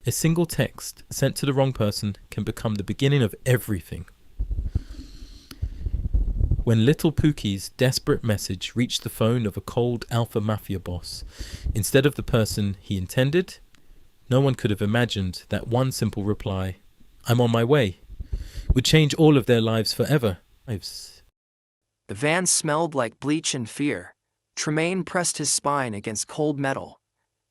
A single text sent to the wrong person can become the beginning of everything. When little Pookie's desperate message reached the phone of a cold alpha mafia boss, instead of the person he intended, no one could have imagined that one simple reply, "I'm on my way," would change all of their lives forever. The van smelled like bleach and fear. Tremaine pressed his spine against cold metal.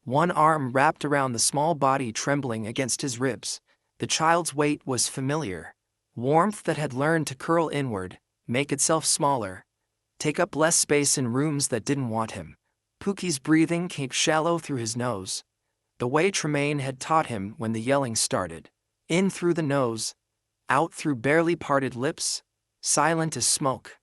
One arm wrapped around the small body, trembling against his ribs. The child's weight was familiar. Warmth that had learned to curl inward, make itself smaller, take up less space in rooms that didn't want him. Pookie's breathing came shallow through his nose, the way Tremaine had taught him when the yelling started. In through the nose, out through barely parted lips, silent as smoke.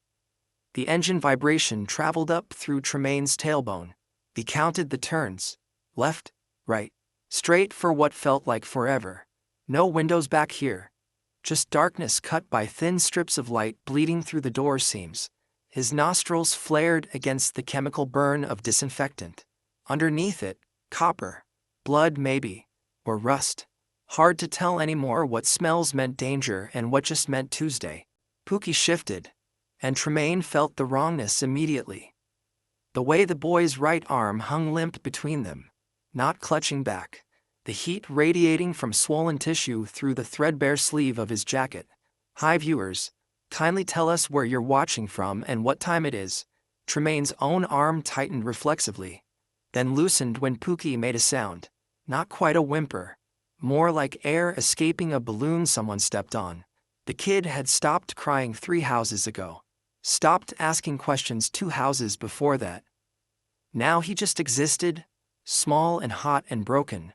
The engine vibration traveled up through Tremaine's tailbone. He counted the turns. Left, right, straight for what felt like forever. No windows back here. Just darkness cut by thin strips of light bleeding through the door seams. His nostrils flared against the chemical burn of disinfectant. Underneath it, copper. Blood maybe. Or rust. Hard to tell anymore what smells meant danger and what just meant Tuesday. Pookie shifted, and Tremaine felt the wrongness immediately. The way the boy's right arm hung limp between them, not clutching back, the heat radiating from swollen tissue through the threadbare sleeve of his jacket. Hi viewers, kindly tell us where you're watching from and what time it is. Tremaine's own arm tightened reflexively, then loosened when Pookie made a sound, not quite a whimper, more like air escaping a balloon someone stepped on. The kid had stopped crying 3 houses ago, stopped asking questions 2 houses before that. Now he just existed, small and hot and broken.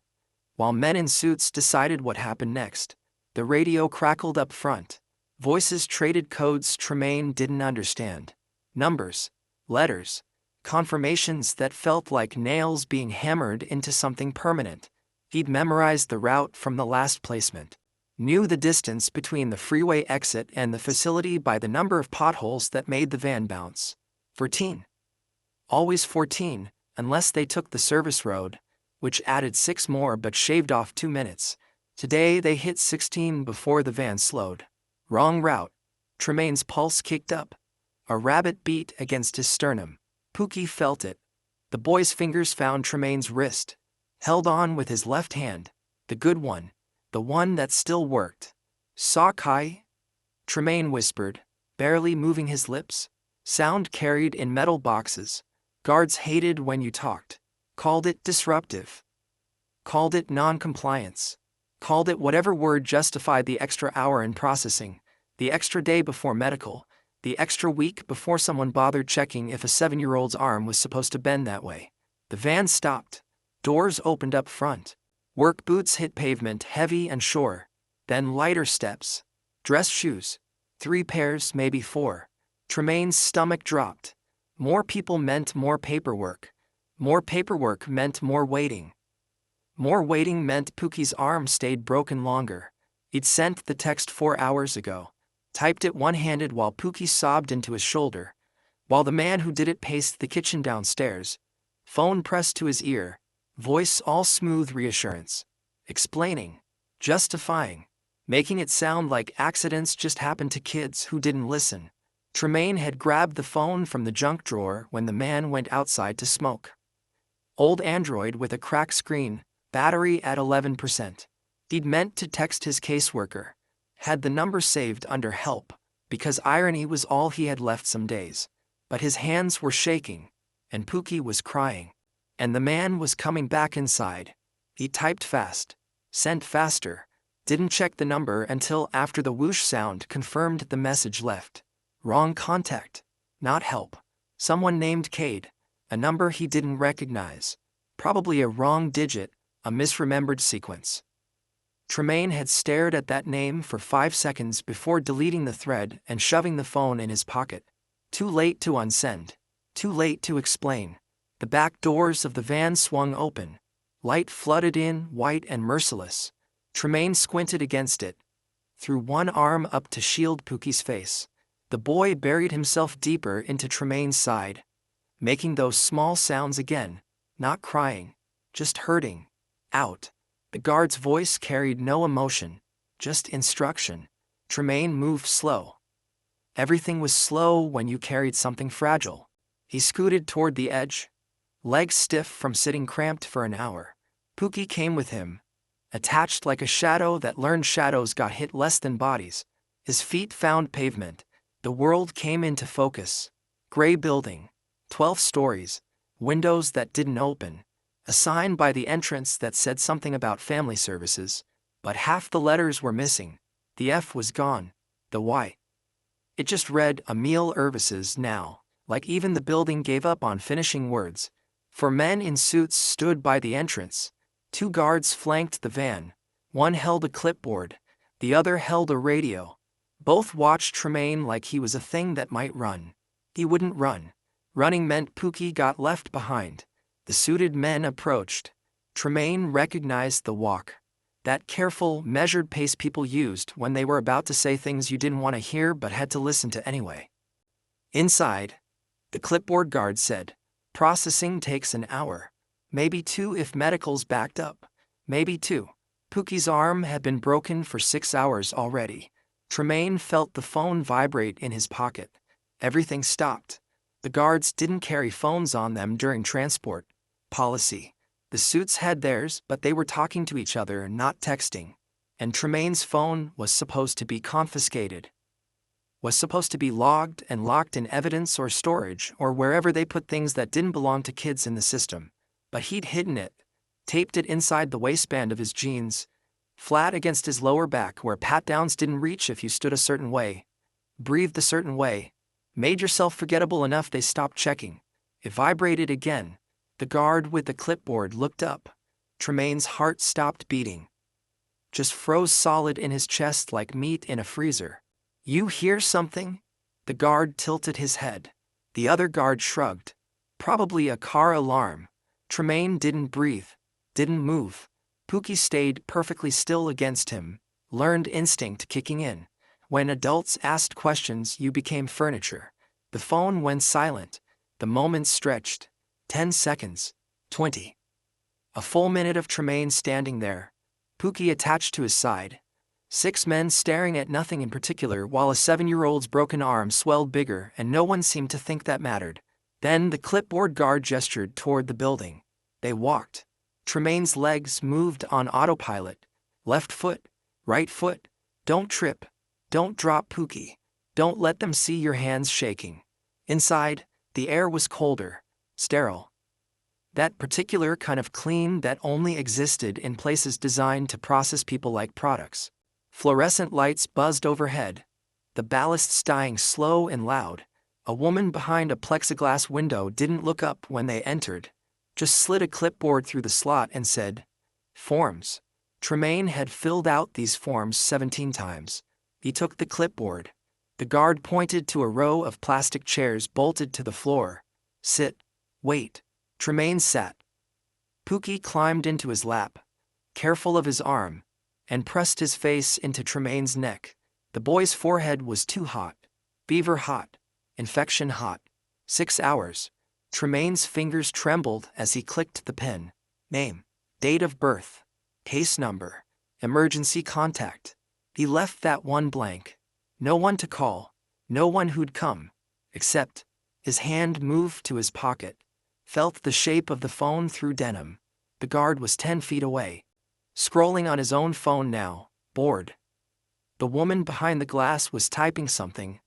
While men in suits decided what happened next, the radio crackled up front. Voices traded codes Tremaine didn't understand. Numbers, letters, confirmations that felt like nails being hammered into something permanent. He'd memorized the route from the last placement. Knew the distance between the freeway exit and the facility by the number of potholes that made the van bounce. 14. Always 14. Unless they took the service road, which added 6 more but shaved off 2 minutes. Today they hit 16 before the van slowed. Wrong route. Tremaine's pulse kicked up. A rabbit beat against his sternum. Pookie felt it. The boy's fingers found Tremaine's wrist. Held on with his left hand. The good one. The one that still worked. "Sock-high?" Tremaine whispered, barely moving his lips. Sound carried in metal boxes. Guards hated when you talked. Called it disruptive. Called it non-compliance. Called it whatever word justified the extra hour in processing, the extra day before medical, the extra week before someone bothered checking if a 7-year-old's arm was supposed to bend that way. The van stopped. Doors opened up front. Work boots hit pavement heavy and sure. Then lighter steps. Dress shoes. 3 pairs, maybe 4. Tremaine's stomach dropped. More people meant more paperwork. More paperwork meant more waiting. More waiting meant Pookie's arm stayed broken longer. He'd sent the text 4 hours ago. Typed it one-handed while Pookie sobbed into his shoulder. While the man who did it paced the kitchen downstairs. Phone pressed to his ear. Voice all smooth reassurance. Explaining. Justifying. Making it sound like accidents just happened to kids who didn't listen. Tremaine had grabbed the phone from the junk drawer when the man went outside to smoke. Old Android with a cracked screen, battery at 11%. He'd meant to text his caseworker. Had the number saved under help, because irony was all he had left some days. But his hands were shaking, and Pookie was crying. And the man was coming back inside. He typed fast, sent faster, didn't check the number until after the whoosh sound confirmed the message left. Wrong contact. Not help. Someone named Cade. A number he didn't recognize. Probably a wrong digit, a misremembered sequence. Tremaine had stared at that name for 5 seconds before deleting the thread and shoving the phone in his pocket. Too late to unsend. Too late to explain. The back doors of the van swung open. Light flooded in, white and merciless. Tremaine squinted against it. Threw one arm up to shield Pookie's face. The boy buried himself deeper into Tremaine's side, making those small sounds again, not crying, just hurting. Out. The guard's voice carried no emotion, just instruction. Tremaine moved slow. Everything was slow when you carried something fragile. He scooted toward the edge, legs stiff from sitting cramped for an hour. Pookie came with him, attached like a shadow that learned shadows got hit less than bodies. His feet found pavement. The world came into focus. Gray building, 12 stories, windows that didn't open, a sign by the entrance that said something about family services, but half the letters were missing. The F was gone. The Y. It just read Emil Ervises now, like even the building gave up on finishing words. 4 men in suits stood by the entrance. 2 guards flanked the van. One held a clipboard, the other held a radio. Both watched Tremaine like he was a thing that might run. He wouldn't run. Running meant Pookie got left behind. The suited men approached. Tremaine recognized the walk. That careful, measured pace people used when they were about to say things you didn't want to hear but had to listen to anyway. Inside, the clipboard guard said, "Processing takes an hour. Maybe 2 if medical's backed up. Maybe 2. Pookie's arm had been broken for 6 hours already. Tremaine felt the phone vibrate in his pocket. Everything stopped. The guards didn't carry phones on them during transport. Policy. The suits had theirs, but they were talking to each other, not texting. And Tremaine's phone was supposed to be confiscated. Was supposed to be logged and locked in evidence or storage or wherever they put things that didn't belong to kids in the system. But he'd hidden it, taped it inside the waistband of his jeans, flat against his lower back where pat-downs didn't reach if you stood a certain way, breathed a certain way, made yourself forgettable enough they stopped checking. It vibrated again. The guard with the clipboard looked up. Tremaine's heart stopped beating. Just froze solid in his chest like meat in a freezer. "You hear something?" The guard tilted his head. The other guard shrugged. "Probably a car alarm." Tremaine didn't breathe, didn't move. Pookie stayed perfectly still against him, learned instinct kicking in. When adults asked questions, you became furniture. The phone went silent. The moments stretched. 10 seconds. 20. A full minute of Tremaine standing there, Pookie attached to his side. 6 men staring at nothing in particular while a 7-year-old's broken arm swelled bigger and no one seemed to think that mattered. Then the clipboard guard gestured toward the building. They walked. Tremaine's legs moved on autopilot. Left foot, right foot. Don't trip. Don't drop Pookie. Don't let them see your hands shaking. Inside, the air was colder, sterile. That particular kind of clean that only existed in places designed to process people like products. Fluorescent lights buzzed overhead. The ballasts dying slow and loud. A woman behind a plexiglass window didn't look up when they entered, just slid a clipboard through the slot and said, "Forms." Tremaine had filled out these forms 17 times. He took the clipboard. The guard pointed to a row of plastic chairs bolted to the floor. "Sit. Wait." Tremaine sat. Pookie climbed into his lap, careful of his arm, and pressed his face into Tremaine's neck. The boy's forehead was too hot. Fever hot. Infection hot. 6 hours. Tremaine's fingers trembled as he clicked the pen. Name. Date of birth. Case number. Emergency contact. He left that one blank. No one to call. No one who'd come. Except, his hand moved to his pocket. Felt the shape of the phone through denim. The guard was 10 feet away. Scrolling on his own phone now, bored. The woman behind the glass was typing something.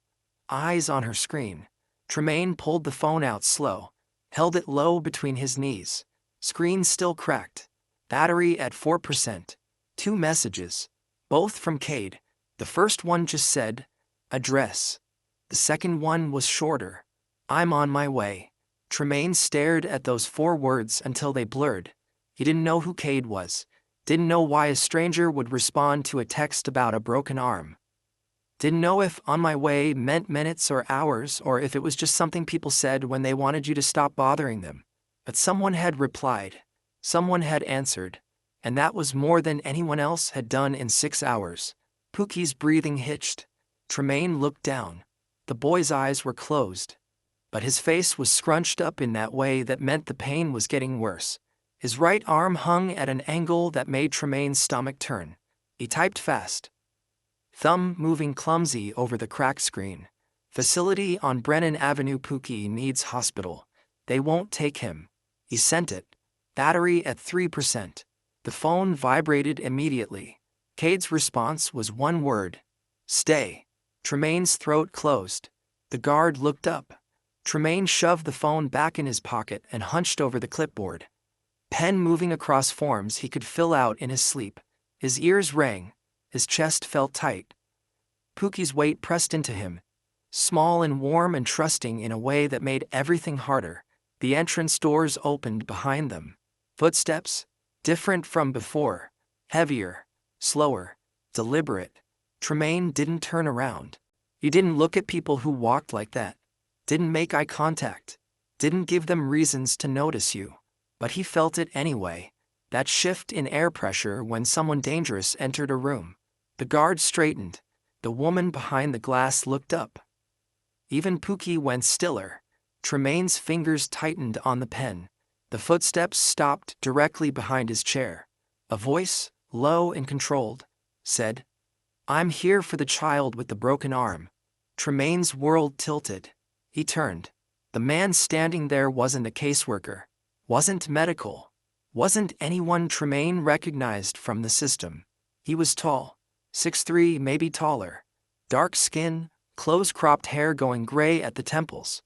Eyes on her screen. Tremaine pulled the phone out slow, held it low between his knees. Screen still cracked. Battery at 4%. 2 messages. Both from Cade. The first one just said, "Address." The second one was shorter. "I'm on my way." Tremaine stared at those 4 words until they blurred. He didn't know who Cade was. Didn't know why a stranger would respond to a text about a broken arm. Didn't know if "on my way" meant minutes or hours or if it was just something people said when they wanted you to stop bothering them. But someone had replied. Someone had answered. And that was more than anyone else had done in 6 hours. Pookie's breathing hitched. Tremaine looked down. The boy's eyes were closed. But his face was scrunched up in that way that meant the pain was getting worse. His right arm hung at an angle that made Tremaine's stomach turn. He typed fast. Thumb moving clumsy over the cracked screen. Facility on Brennan Avenue. Pookie needs hospital. They won't take him. He sent it. Battery at 3%. The phone vibrated immediately. Cade's response was one word. Stay. Tremaine's throat closed. The guard looked up. Tremaine shoved the phone back in his pocket and hunched over the clipboard. Pen moving across forms he could fill out in his sleep. His ears rang. His chest felt tight. Pookie's weight pressed into him. Small and warm and trusting in a way that made everything harder. The entrance doors opened behind them. Footsteps, different from before, heavier, slower, deliberate. Tremaine didn't turn around. He didn't look at people who walked like that. Didn't make eye contact. Didn't give them reasons to notice you. But he felt it anyway. That shift in air pressure when someone dangerous entered a room. The guard straightened. The woman behind the glass looked up. Even Pookie went stiller. Tremaine's fingers tightened on the pen. The footsteps stopped directly behind his chair. A voice, low and controlled, said, I'm here for the child with the broken arm. Tremaine's world tilted. He turned. The man standing there wasn't a caseworker. Wasn't medical. Wasn't anyone Tremaine recognized from the system. He was tall. 6'3", maybe taller. Dark skin, close-cropped hair going gray at the temples.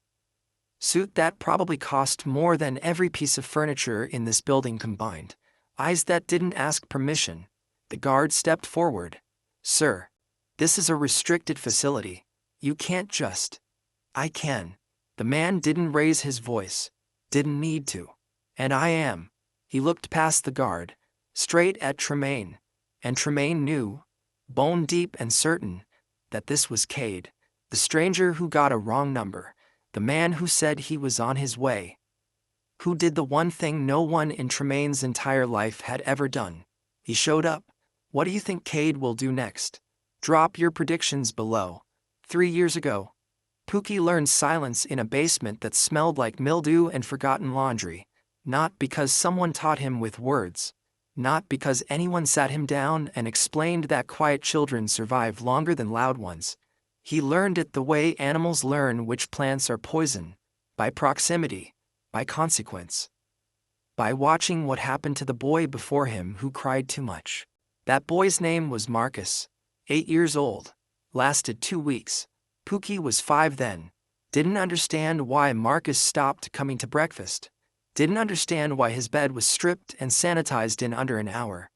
Suit that probably cost more than every piece of furniture in this building combined. Eyes that didn't ask permission. The guard stepped forward. Sir, this is a restricted facility. You can't just. I can. The man didn't raise his voice. Didn't need to. And I am. He looked past the guard, straight at Tremaine. And Tremaine knew, bone deep and certain, that this was Cade, the stranger who got a wrong number, the man who said he was on his way, who did the one thing no one in Tremaine's entire life had ever done. He showed up. What do you think Cade will do next? Drop your predictions below. 3 years ago, Pookie learned silence in a basement that smelled like mildew and forgotten laundry, not because someone taught him with words, not because anyone sat him down and explained that quiet children survive longer than loud ones. He learned it the way animals learn which plants are poison, by proximity, by consequence. By watching what happened to the boy before him who cried too much. That boy's name was Marcus, 8 years old, lasted 2 weeks. Pookie was 5 then. Didn't understand why Marcus stopped coming to breakfast. Didn't understand why his bed was stripped and sanitized in under an hour.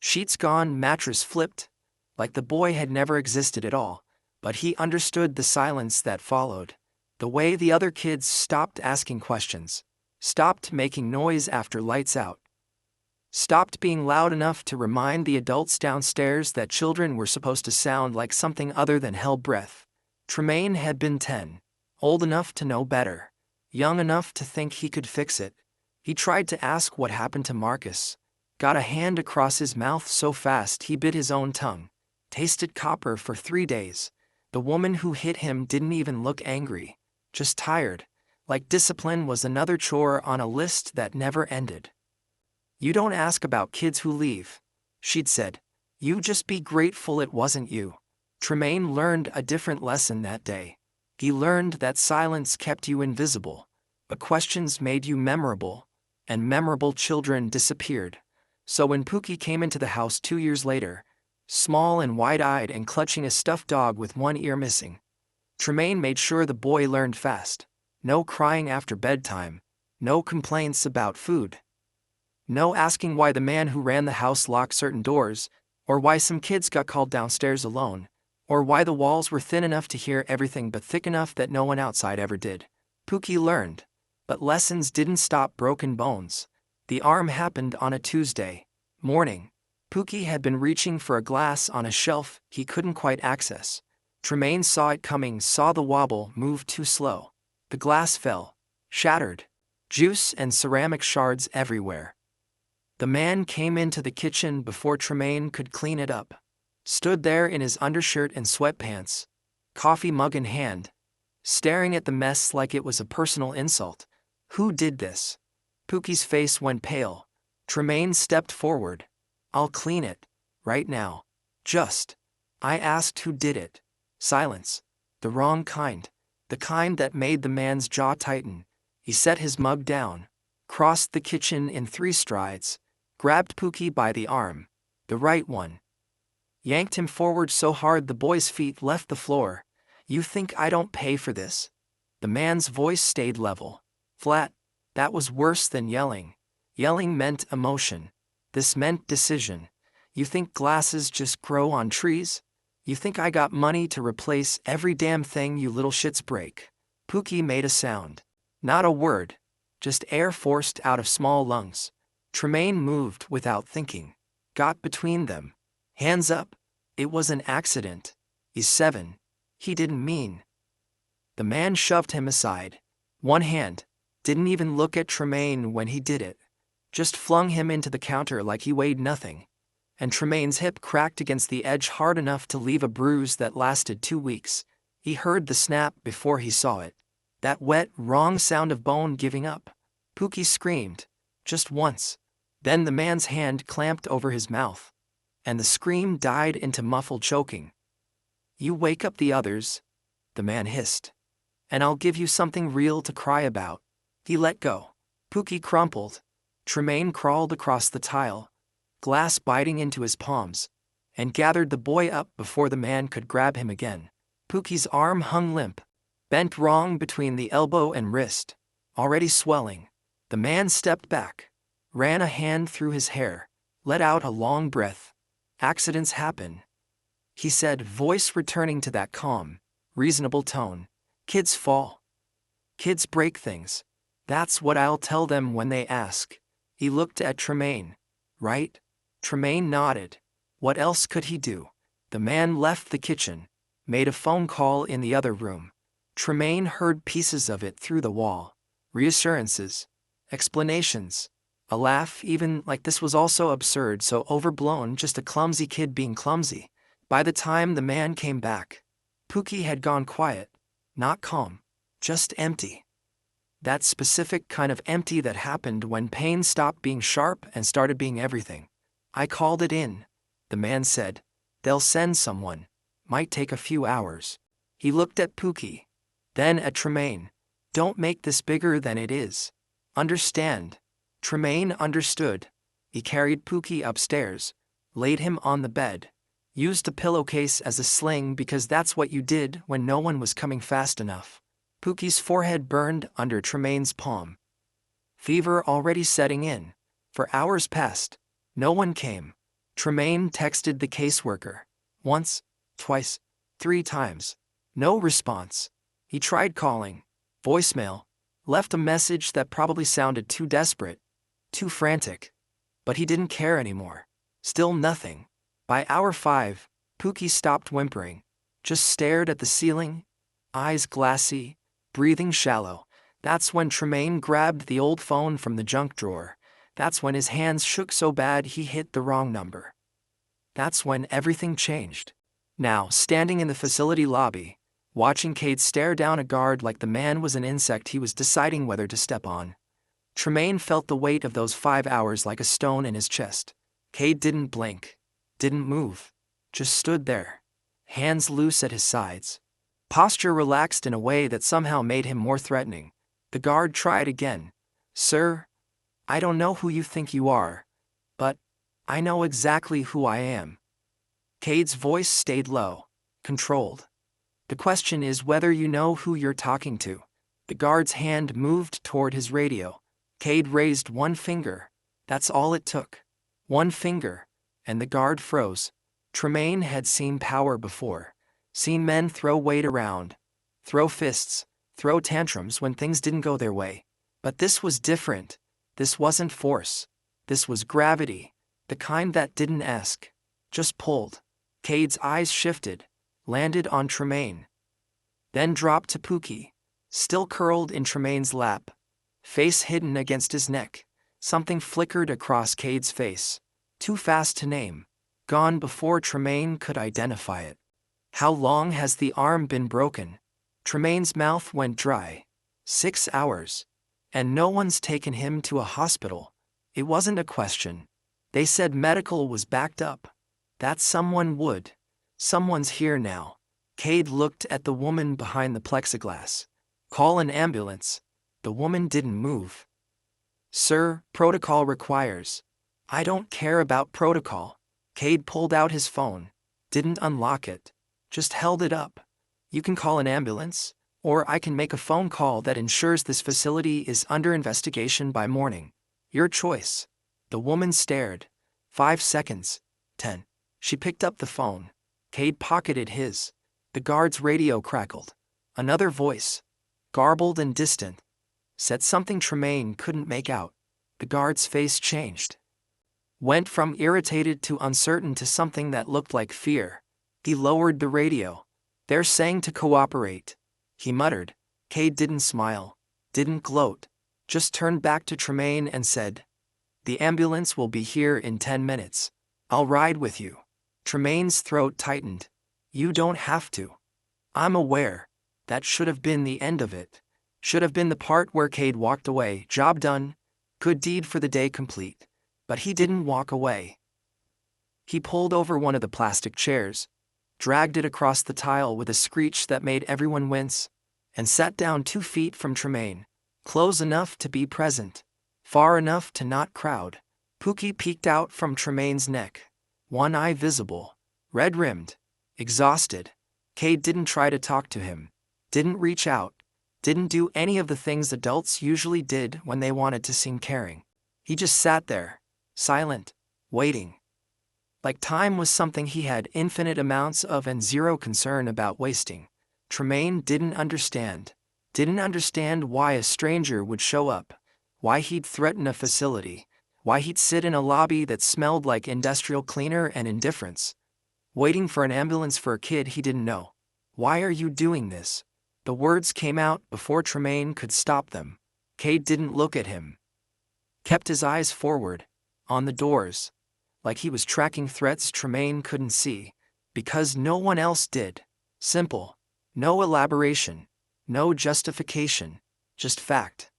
Sheets gone, mattress flipped, like the boy had never existed at all. But he understood the silence that followed. The way the other kids stopped asking questions. Stopped making noise after lights out. Stopped being loud enough to remind the adults downstairs that children were supposed to sound like something other than hell breath. Tremaine had been 10, old enough to know better, young enough to think he could fix it. He tried to ask what happened to Marcus, got a hand across his mouth so fast he bit his own tongue, tasted copper for 3 days. The woman who hit him didn't even look angry, just tired, like discipline was another chore on a list that never ended. You don't ask about kids who leave, she'd said. You just be grateful it wasn't you. Tremaine learned a different lesson that day. He learned that silence kept you invisible, but questions made you memorable, and memorable children disappeared. So when Pookie came into the house 2 years later, small and wide-eyed and clutching a stuffed dog with one ear missing, Tremaine made sure the boy learned fast. No crying after bedtime, no complaints about food. No asking why the man who ran the house locked certain doors, or why some kids got called downstairs alone, or why the walls were thin enough to hear everything but thick enough that no one outside ever did. Pookie learned, but lessons didn't stop broken bones. The arm happened on a Tuesday morning. Pookie had been reaching for a glass on a shelf he couldn't quite access. Tremaine saw it coming, saw the wobble move too slow. The glass fell, shattered, juice and ceramic shards everywhere. The man came into the kitchen before Tremaine could clean it up. Stood there in his undershirt and sweatpants, coffee mug in hand, staring at the mess like it was a personal insult. Who did this? Pookie's face went pale. Tremaine stepped forward. I'll clean it. Right now. Just. I asked who did it. Silence. The wrong kind. The kind that made the man's jaw tighten. He set his mug down, crossed the kitchen in 3 strides, grabbed Pookie by the arm, the right one, yanked him forward so hard the boy's feet left the floor. You think I don't pay for this? The man's voice stayed level, flat. That was worse than yelling. Yelling meant emotion. This meant decision. You think glasses just grow on trees? You think I got money to replace every damn thing you little shits break? Pookie made a sound. Not a word. Just air forced out of small lungs. Tremaine moved without thinking. Got between them. Hands up. It was an accident. He's 7. He didn't mean. The man shoved him aside. One hand. Didn't even look at Tremaine when he did it. Just flung him into the counter like he weighed nothing. And Tremaine's hip cracked against the edge hard enough to leave a bruise that lasted 2 weeks. He heard the snap before he saw it. That wet, wrong sound of bone giving up. Pookie screamed. Just once. Then the man's hand clamped over his mouth. And the scream died into muffled choking. You wake up the others, the man hissed. And I'll give you something real to cry about. He let go. Pookie crumpled. Tremaine crawled across the tile, glass biting into his palms, and gathered the boy up before the man could grab him again. Pookie's arm hung limp, bent wrong between the elbow and wrist, already swelling. The man stepped back, ran a hand through his hair, let out a long breath. Accidents happen, he said, voice returning to that calm, reasonable tone. Kids fall. Kids break things. That's what I'll tell them when they ask. He looked at Tremaine. Right? Tremaine nodded. What else could he do? The man left the kitchen, made a phone call in the other room. Tremaine heard pieces of it through the wall. Reassurances. Explanations. A laugh, even like this was also absurd, so overblown, just a clumsy kid being clumsy. By the time the man came back, Pookie had gone quiet. Not calm. Just empty. That specific kind of empty that happened when pain stopped being sharp and started being everything. I called it in, the man said. They'll send someone. Might take a few hours. He looked at Pookie, then at Tremaine. Don't make this bigger than it is. Understand. Tremaine understood. He carried Pookie upstairs, laid him on the bed, used a pillowcase as a sling because that's what you did when no one was coming fast enough. Pookie's forehead burned under Tremaine's palm. Fever already setting in. For hours passed. No one came. Tremaine texted the caseworker. Once, twice, 3 times. No response. He tried calling. Voicemail. Left a message that probably sounded too desperate, too frantic. But he didn't care anymore. Still nothing. By hour 5, Pookie stopped whimpering. Just stared at the ceiling, eyes glassy, breathing shallow. That's when Tremaine grabbed the old phone from the junk drawer. That's when his hands shook so bad he hit the wrong number. That's when everything changed. Now, standing in the facility lobby, watching Cade stare down a guard like the man was an insect he was deciding whether to step on, Tremaine felt the weight of those 5 hours like a stone in his chest. Cade didn't blink, didn't move, just stood there, hands loose at his sides. Posture relaxed in a way that somehow made him more threatening. The guard tried again. Sir, I don't know who you think you are, but I know exactly who I am. Cade's voice stayed low, controlled. The question is whether you know who you're talking to. The guard's hand moved toward his radio. Cade raised one finger. That's all it took. One finger, and the guard froze. Tremaine had seen power before. Seen men throw weight around, throw fists, throw tantrums when things didn't go their way. But this was different. This wasn't force. This was gravity, the kind that didn't ask, just pulled. Cade's eyes shifted, landed on Tremaine, then dropped to Pookie, still curled in Tremaine's lap, face hidden against his neck. Something flickered across Cade's face, too fast to name, gone before Tremaine could identify it. How long has the arm been broken? Tremaine's mouth went dry. 6 hours. And no one's taken him to a hospital. It wasn't a question. They said medical was backed up. That someone would. Someone's here now. Cade looked at the woman behind the plexiglass. Call an ambulance. The woman didn't move. Sir, protocol requires. I don't care about protocol. Cade pulled out his phone. Didn't unlock it. Just held it up. You can call an ambulance, or I can make a phone call that ensures this facility is under investigation by morning. Your choice. The woman stared. 5 seconds. 10. She picked up the phone. Cade pocketed his. The guard's radio crackled. Another voice, garbled and distant, said something Tremaine couldn't make out. The guard's face changed. Went from irritated to uncertain to something that looked like fear. He lowered the radio. They're saying to cooperate. He muttered. Cade didn't smile, didn't gloat, just turned back to Tremaine and said, "The ambulance will be here in 10 minutes. I'll ride with you." Tremaine's throat tightened. You don't have to. I'm aware. That should have been the end of it. Should have been the part where Cade walked away. Job done. Good deed for the day complete. But he didn't walk away. He pulled over one of the plastic chairs, dragged it across the tile with a screech that made everyone wince, and sat down 2 feet from Tremaine, close enough to be present, far enough to not crowd. Pookie peeked out from Tremaine's neck, one eye visible, red-rimmed, exhausted. Cade didn't try to talk to him, didn't reach out, didn't do any of the things adults usually did when they wanted to seem caring. He just sat there, silent, waiting. Like time was something he had infinite amounts of and zero concern about wasting. Tremaine didn't understand why a stranger would show up, why he'd threaten a facility, why he'd sit in a lobby that smelled like industrial cleaner and indifference, waiting for an ambulance for a kid he didn't know. Why are you doing this? The words came out before Tremaine could stop them. Cade didn't look at him. Kept his eyes forward, on the doors, like he was tracking threats Tremaine couldn't see, because no one else did. Simple. No elaboration. No justification. Just fact.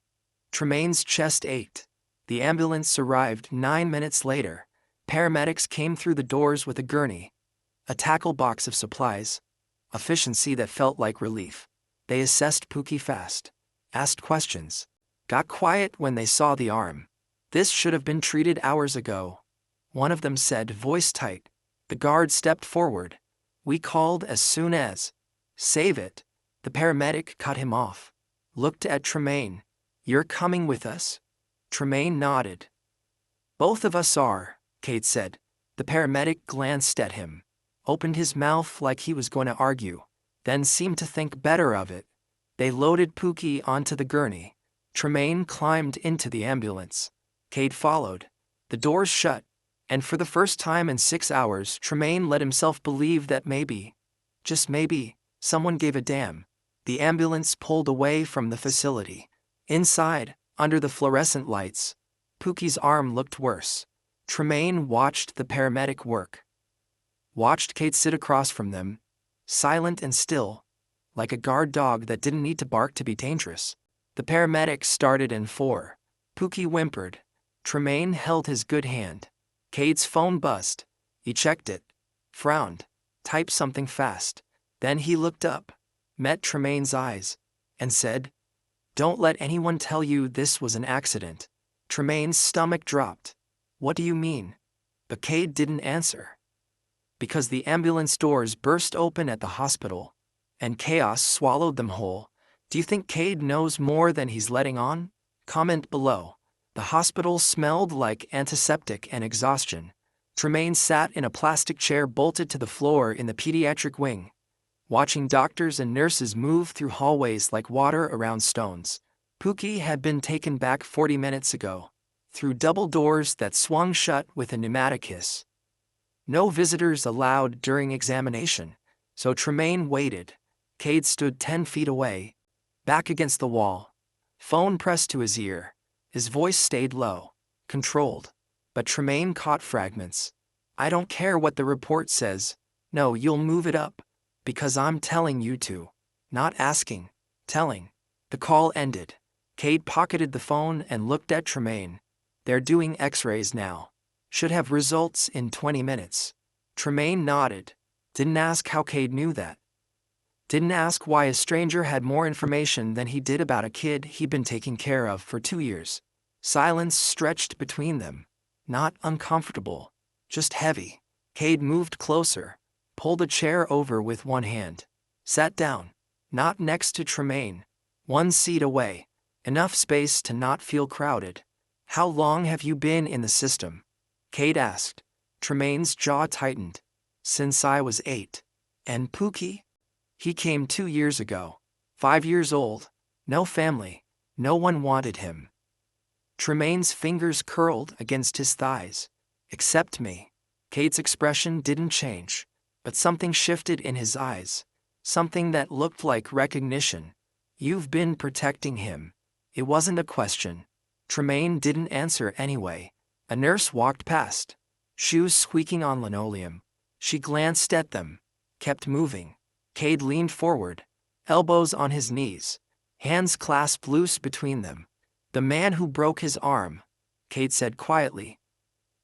Tremaine's chest ached. The ambulance arrived 9 minutes later. Paramedics came through the doors with a gurney, a tackle box of supplies, efficiency that felt like relief. They assessed Pookie fast, asked questions, got quiet when they saw the arm. This should have been treated hours ago. One of them said, voice tight. The guard stepped forward. We called as soon as. Save it. The paramedic cut him off. Looked at Tremaine. You're coming with us? Tremaine nodded. Both of us are, Cade said. The paramedic glanced at him, opened his mouth like he was going to argue, then seemed to think better of it. They loaded Pookie onto the gurney. Tremaine climbed into the ambulance. Cade followed. The doors shut, and for the first time in 6 hours, Tremaine let himself believe that maybe, just maybe, someone gave a damn. The ambulance pulled away from the facility. Inside, under the fluorescent lights, Pookie's arm looked worse. Tremaine watched the paramedic work. Watched Cade sit across from them, silent and still, like a guard dog that didn't need to bark to be dangerous. The paramedic started in 4. Pookie whimpered. Tremaine held his good hand. Cade's phone buzzed. He checked it, frowned, typed something fast. Then he looked up, met Tremaine's eyes, and said, "Don't let anyone tell you this was an accident." Tremaine's stomach dropped. What do you mean? But Cade didn't answer. Because the ambulance doors burst open at the hospital, and chaos swallowed them whole. Do you think Cade knows more than he's letting on? Comment below. The hospital smelled like antiseptic and exhaustion. Tremaine sat in a plastic chair bolted to the floor in the pediatric wing, watching doctors and nurses move through hallways like water around stones. Pookie had been taken back 40 minutes ago, through double doors that swung shut with a pneumatic hiss. No visitors allowed during examination, so Tremaine waited. Cade stood 10 feet away, back against the wall, phone pressed to his ear. His voice stayed low, controlled, but Tremaine caught fragments. I don't care what the report says. No, you'll move it up, because I'm telling you to. Not asking, telling. The call ended. Cade pocketed the phone and looked at Tremaine. They're doing x-rays now. Should have results in 20 minutes. Tremaine nodded. Didn't ask how Cade knew that. Didn't ask why a stranger had more information than he did about a kid he'd been taking care of for 2 years. Silence stretched between them. Not uncomfortable, just heavy. Cade moved closer, pulled a chair over with one hand. Sat down, not next to Tremaine. 1 seat away, enough space to not feel crowded. How long have you been in the system? Cade asked. Tremaine's jaw tightened. Since I was 8. And Pookie? He came 2 years ago. 5 years old. No family. No one wanted him. Tremaine's fingers curled against his thighs. Except me. Cade's expression didn't change, but something shifted in his eyes. Something that looked like recognition. You've been protecting him. It wasn't a question. Tremaine didn't answer anyway. A nurse walked past, shoes squeaking on linoleum. She glanced at them, kept moving. Cade leaned forward, elbows on his knees, hands clasped loose between them. The man who broke his arm, Cade said quietly.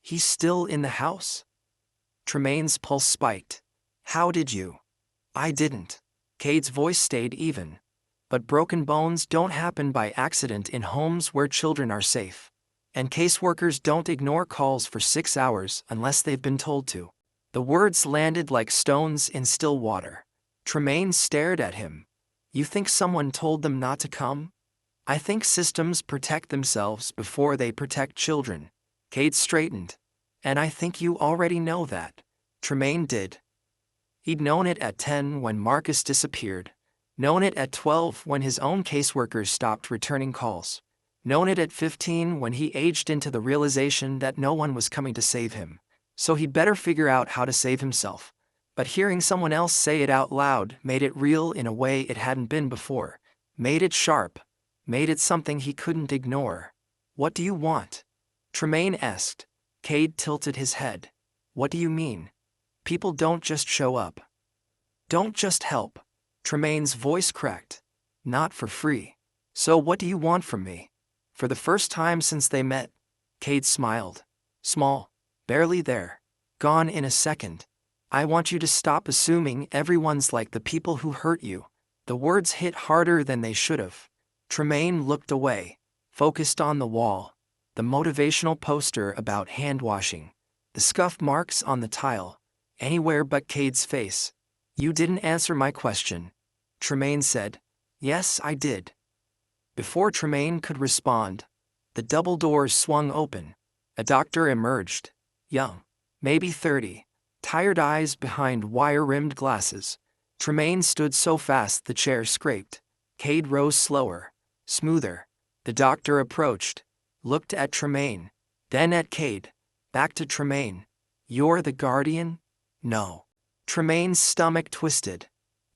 He's still in the house? Tremaine's pulse spiked. How did you? I didn't. Cade's voice stayed even. But broken bones don't happen by accident in homes where children are safe. And caseworkers don't ignore calls for 6 hours unless they've been told to. The words landed like stones in still water. Tremaine stared at him. You think someone told them not to come? I think systems protect themselves before they protect children. Cade straightened. And I think you already know that. Tremaine did. He'd known it at 10 when Marcus disappeared. Known it at 12 when his own caseworkers stopped returning calls. Known it at 15 when he aged into the realization that no one was coming to save him. So he'd better figure out how to save himself. But hearing someone else say it out loud made it real in a way it hadn't been before. Made it sharp. Made it something he couldn't ignore. What do you want? Tremaine asked. Cade tilted his head. What do you mean? People don't just show up. Don't just help. Tremaine's voice cracked. Not for free. So what do you want from me? For the first time since they met, Cade smiled. Small. Barely there. Gone in a second. I want you to stop assuming everyone's like the people who hurt you. The words hit harder than they should have. Tremaine looked away, focused on the wall. The motivational poster about hand washing. The scuff marks on the tile. Anywhere but Cade's face. You didn't answer my question. Tremaine said. Yes, I did. Before Tremaine could respond, the double doors swung open. A doctor emerged. Young. Maybe 30. Tired eyes behind wire-rimmed glasses. Tremaine stood so fast the chair scraped. Cade rose slower, smoother. The doctor approached, looked at Tremaine, then at Cade, back to Tremaine. You're the guardian? No. Tremaine's stomach twisted.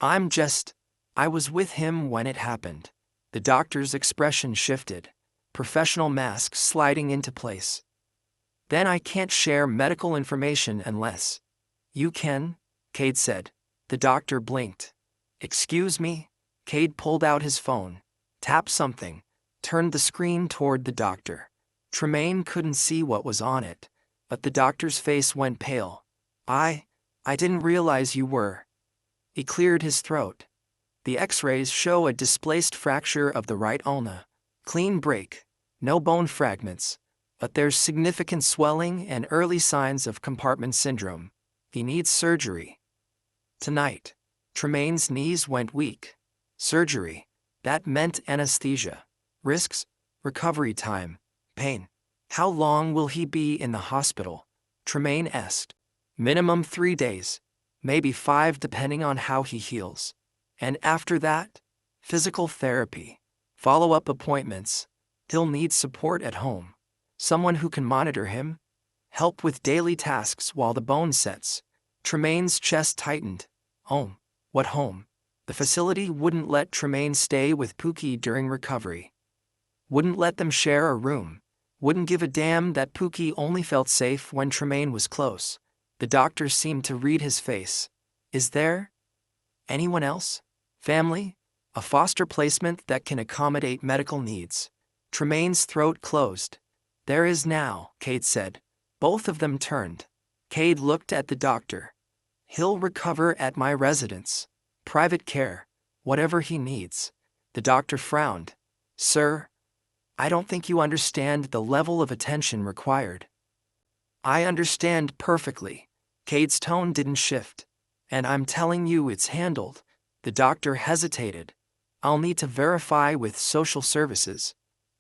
I was with him when it happened. The doctor's expression shifted, professional mask sliding into place. Then I can't share medical information unless. You can, Cade said. The doctor blinked. Excuse me? Cade pulled out his phone, tapped something, turned the screen toward the doctor. Tremaine couldn't see what was on it, but the doctor's face went pale. I didn't realize you were. He cleared his throat. The x-rays show a displaced fracture of the right ulna. Clean break, no bone fragments, but there's significant swelling and early signs of compartment syndrome. He needs surgery. Tonight. Tremaine's knees went weak. Surgery. That meant anesthesia. Risks, recovery time, pain. How long will he be in the hospital? Tremaine asked. Minimum 3 days. Maybe 5 depending on how he heals. And after that, physical therapy. Follow-up appointments. He'll need support at home. Someone who can monitor him. Help with daily tasks while the bone sets. Tremaine's chest tightened. Home. What home? The facility wouldn't let Tremaine stay with Pookie during recovery. Wouldn't let them share a room. Wouldn't give a damn that Pookie only felt safe when Tremaine was close. The doctor seemed to read his face. Is there anyone else? Family? A foster placement that can accommodate medical needs. Tremaine's throat closed. There is now, Cade said. Both of them turned. Cade looked at the doctor. He'll recover at my residence. Private care. Whatever he needs. The doctor frowned. Sir, I don't think you understand the level of attention required. I understand perfectly. Cade's tone didn't shift. And I'm telling you it's handled. The doctor hesitated. I'll need to verify with social services.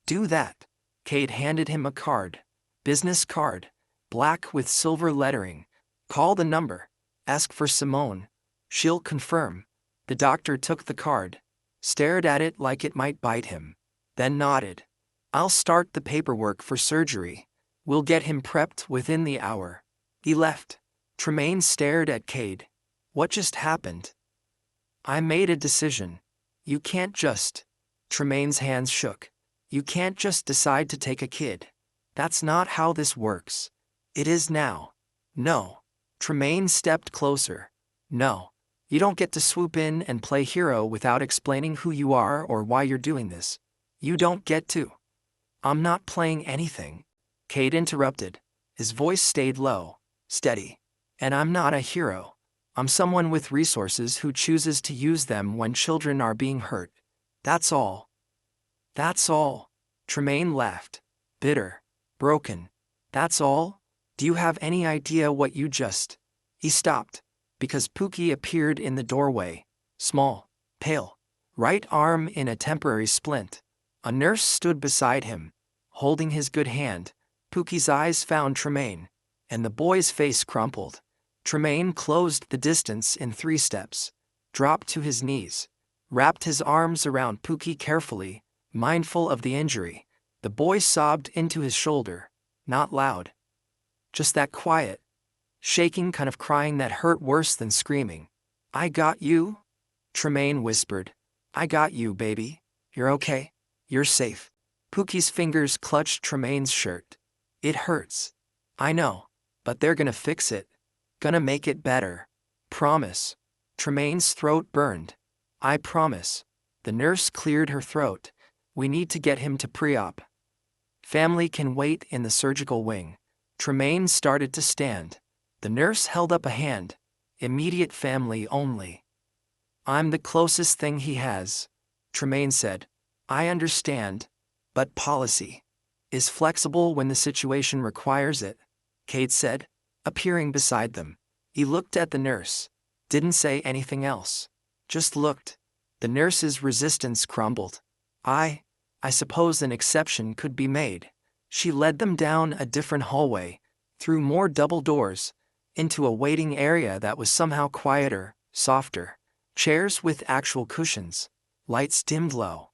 Do that. Cade handed him a card. Business card. Black with silver lettering. Call the number. Ask for Simone. She'll confirm. The doctor took the card, stared at it like it might bite him, then nodded. I'll start the paperwork for surgery. We'll get him prepped within the hour. He left. Tremaine stared at Cade. What just happened? I made a decision. You can't just. Tremaine's hands shook. You can't just decide to take a kid. That's not how this works. It is now. No. Tremaine stepped closer. No. You don't get to swoop in and play hero without explaining who you are or why you're doing this. You don't get to. I'm not playing anything. Cade interrupted. His voice stayed low, steady. And I'm not a hero. I'm someone with resources who chooses to use them when children are being hurt. That's all. That's all. Tremaine laughed. Bitter. Broken. That's all? Do you have any idea what you just... He stopped, because Pookie appeared in the doorway, small, pale, right arm in a temporary splint. A nurse stood beside him, holding his good hand. Pookie's eyes found Tremaine, and the boy's face crumpled. Tremaine closed the distance in 3 steps, dropped to his knees, wrapped his arms around Pookie carefully, mindful of the injury. The boy sobbed into his shoulder, not loud. Just that quiet, shaking kind of crying that hurt worse than screaming. I got you? Tremaine whispered. I got you, baby. You're okay. You're safe. Pookie's fingers clutched Tremaine's shirt. It hurts. I know, but they're gonna fix it. Gonna make it better. Promise. Tremaine's throat burned. I promise. The nurse cleared her throat. We need to get him to pre-op. Family can wait in the surgical wing. Tremaine started to stand. The nurse held up a hand. Immediate family only. I'm the closest thing he has. Tremaine said. I understand, but policy is flexible when the situation requires it, Cade said, appearing beside them. He looked at the nurse. Didn't say anything else. Just looked. The nurse's resistance crumbled. I suppose an exception could be made. She led them down a different hallway, through more double doors, into a waiting area that was somehow quieter, softer. Chairs with actual cushions. Lights dimmed low.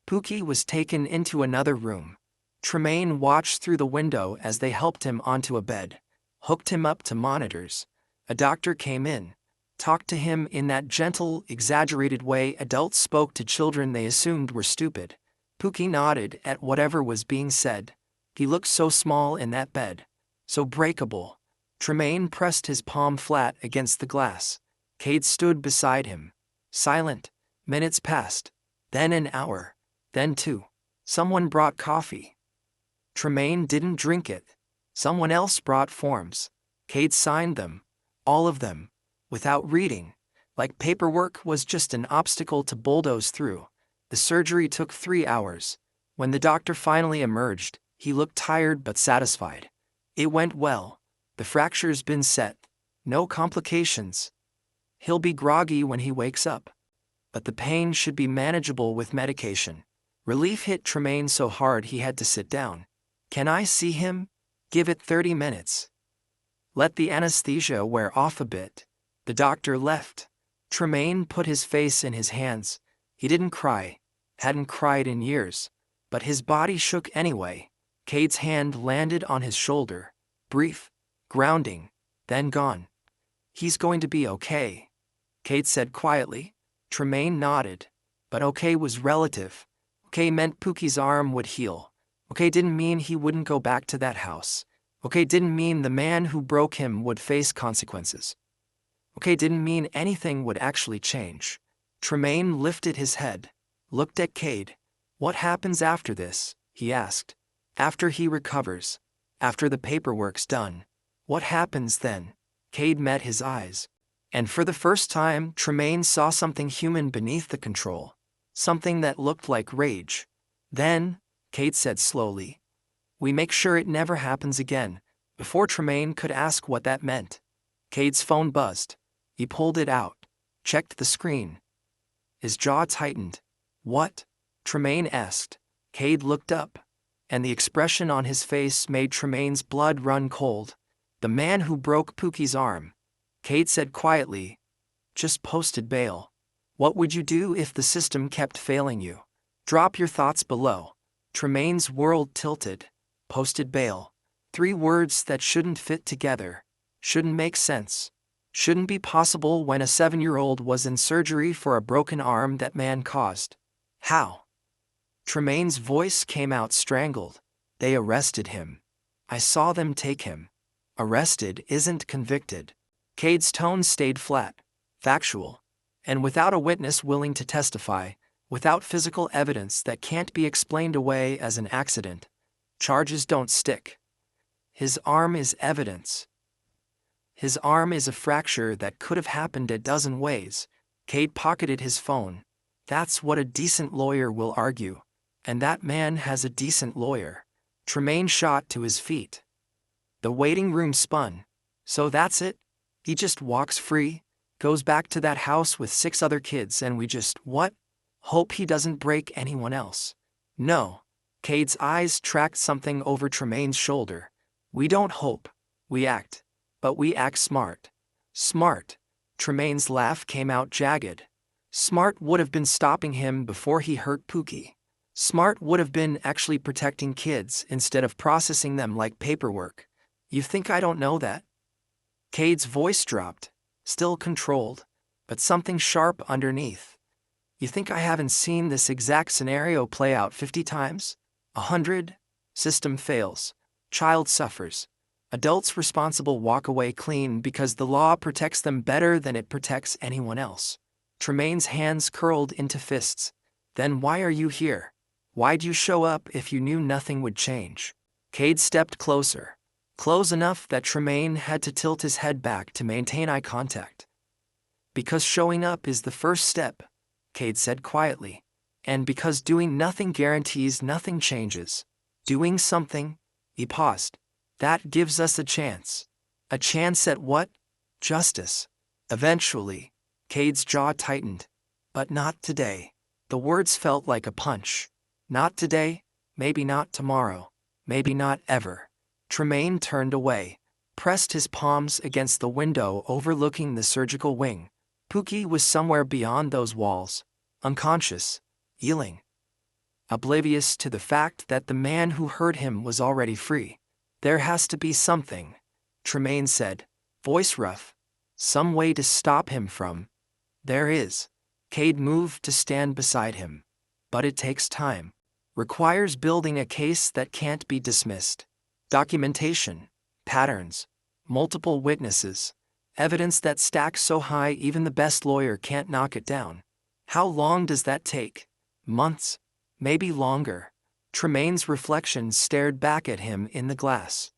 Pookie was taken into another room. Tremaine watched through the window as they helped him onto a bed, hooked him up to monitors. A doctor came in, talked to him in that gentle, exaggerated way adults spoke to children they assumed were stupid. Pookie nodded at whatever was being said. He looked so small in that bed, so breakable. Tremaine pressed his palm flat against the glass. Cade stood beside him, silent. Minutes passed, then an hour, then 2. Someone brought coffee. Tremaine didn't drink it. Someone else brought forms. Cade signed them, all of them, without reading, like paperwork was just an obstacle to bulldoze through. The surgery took 3 hours. When the doctor finally emerged, he looked tired but satisfied. It went well. The fracture's been set. No complications. He'll be groggy when he wakes up. But the pain should be manageable with medication. Relief hit Tremaine so hard he had to sit down. Can I see him? Give it 30 minutes. Let the anesthesia wear off a bit. The doctor left. Tremaine put his face in his hands. He didn't cry. Hadn't cried in years. But his body shook anyway. Cade's hand landed on his shoulder. Brief. Grounding. Then gone. He's going to be okay, Cade said quietly. Tremaine nodded. But okay was relative. Okay meant Pookie's arm would heal. Okay didn't mean he wouldn't go back to that house. Okay didn't mean the man who broke him would face consequences. Okay didn't mean anything would actually change. Tremaine lifted his head, looked at Cade. What happens after this? He asked. After he recovers, after the paperwork's done, what happens then? Cade met his eyes. And for the first time, Tremaine saw something human beneath the control. Something that looked like rage. Then, Cade said slowly, "We make sure it never happens again." Before Tremaine could ask what that meant, Cade's phone buzzed. He pulled it out, checked the screen. His jaw tightened. "What?" Tremaine asked. Cade looked up, and the expression on his face made Tremaine's blood run cold. "The man who broke Pookie's arm," Cade said quietly, "just posted bail. What would you do if the system kept failing you? Drop your thoughts below." Tremaine's world tilted. Posted bail. 3 words that shouldn't fit together, shouldn't make sense, shouldn't be possible when a 7-year-old was in surgery for a broken arm that man caused. How? Tremaine's voice came out strangled. "They arrested him. I saw them take him." Arrested isn't convicted. Cade's tone stayed flat, factual, and without a witness willing to testify, without physical evidence that can't be explained away as an accident, charges don't stick. His arm is evidence. His arm is a fracture that could have happened a dozen ways. Cade pocketed his phone. That's what a decent lawyer will argue. And that man has a decent lawyer. Tremaine shot to his feet. The waiting room spun. So that's it? He just walks free, goes back to that house with 6 other kids, and we just, what? Hope he doesn't break anyone else. No. Cade's eyes tracked something over Tremaine's shoulder. We don't hope. We act. But we act smart. Smart. Tremaine's laugh came out jagged. Smart would have been stopping him before he hurt Pookie. Smart would have been actually protecting kids instead of processing them like paperwork. You think I don't know that? Cade's voice dropped, still controlled, but something sharp underneath. You think I haven't seen this exact scenario play out 50 times? 100? System fails. Child suffers. Adults responsible walk away clean because the law protects them better than it protects anyone else. Tremaine's hands curled into fists. Then why are you here? Why'd you show up if you knew nothing would change? Cade stepped closer. Close enough that Tremaine had to tilt his head back to maintain eye contact. Because showing up is the first step, Cade said quietly. And because doing nothing guarantees nothing changes. Doing something, he paused. That gives us a chance. A chance at what? Justice. Eventually, Cade's jaw tightened. But not today. The words felt like a punch. Not today, maybe not tomorrow, maybe not ever. Tremaine turned away, pressed his palms against the window overlooking the surgical wing. Pookie was somewhere beyond those walls, unconscious, healing, oblivious to the fact that the man who hurt him was already free. There has to be something, Tremaine said, voice rough. Some way to stop him from. There is. Cade moved to stand beside him. But it takes time. Requires building a case that can't be dismissed. Documentation, patterns, multiple witnesses, evidence that stacks so high even the best lawyer can't knock it down. How long does that take? Months? Maybe longer. Tremaine's reflection stared back at him in the glass.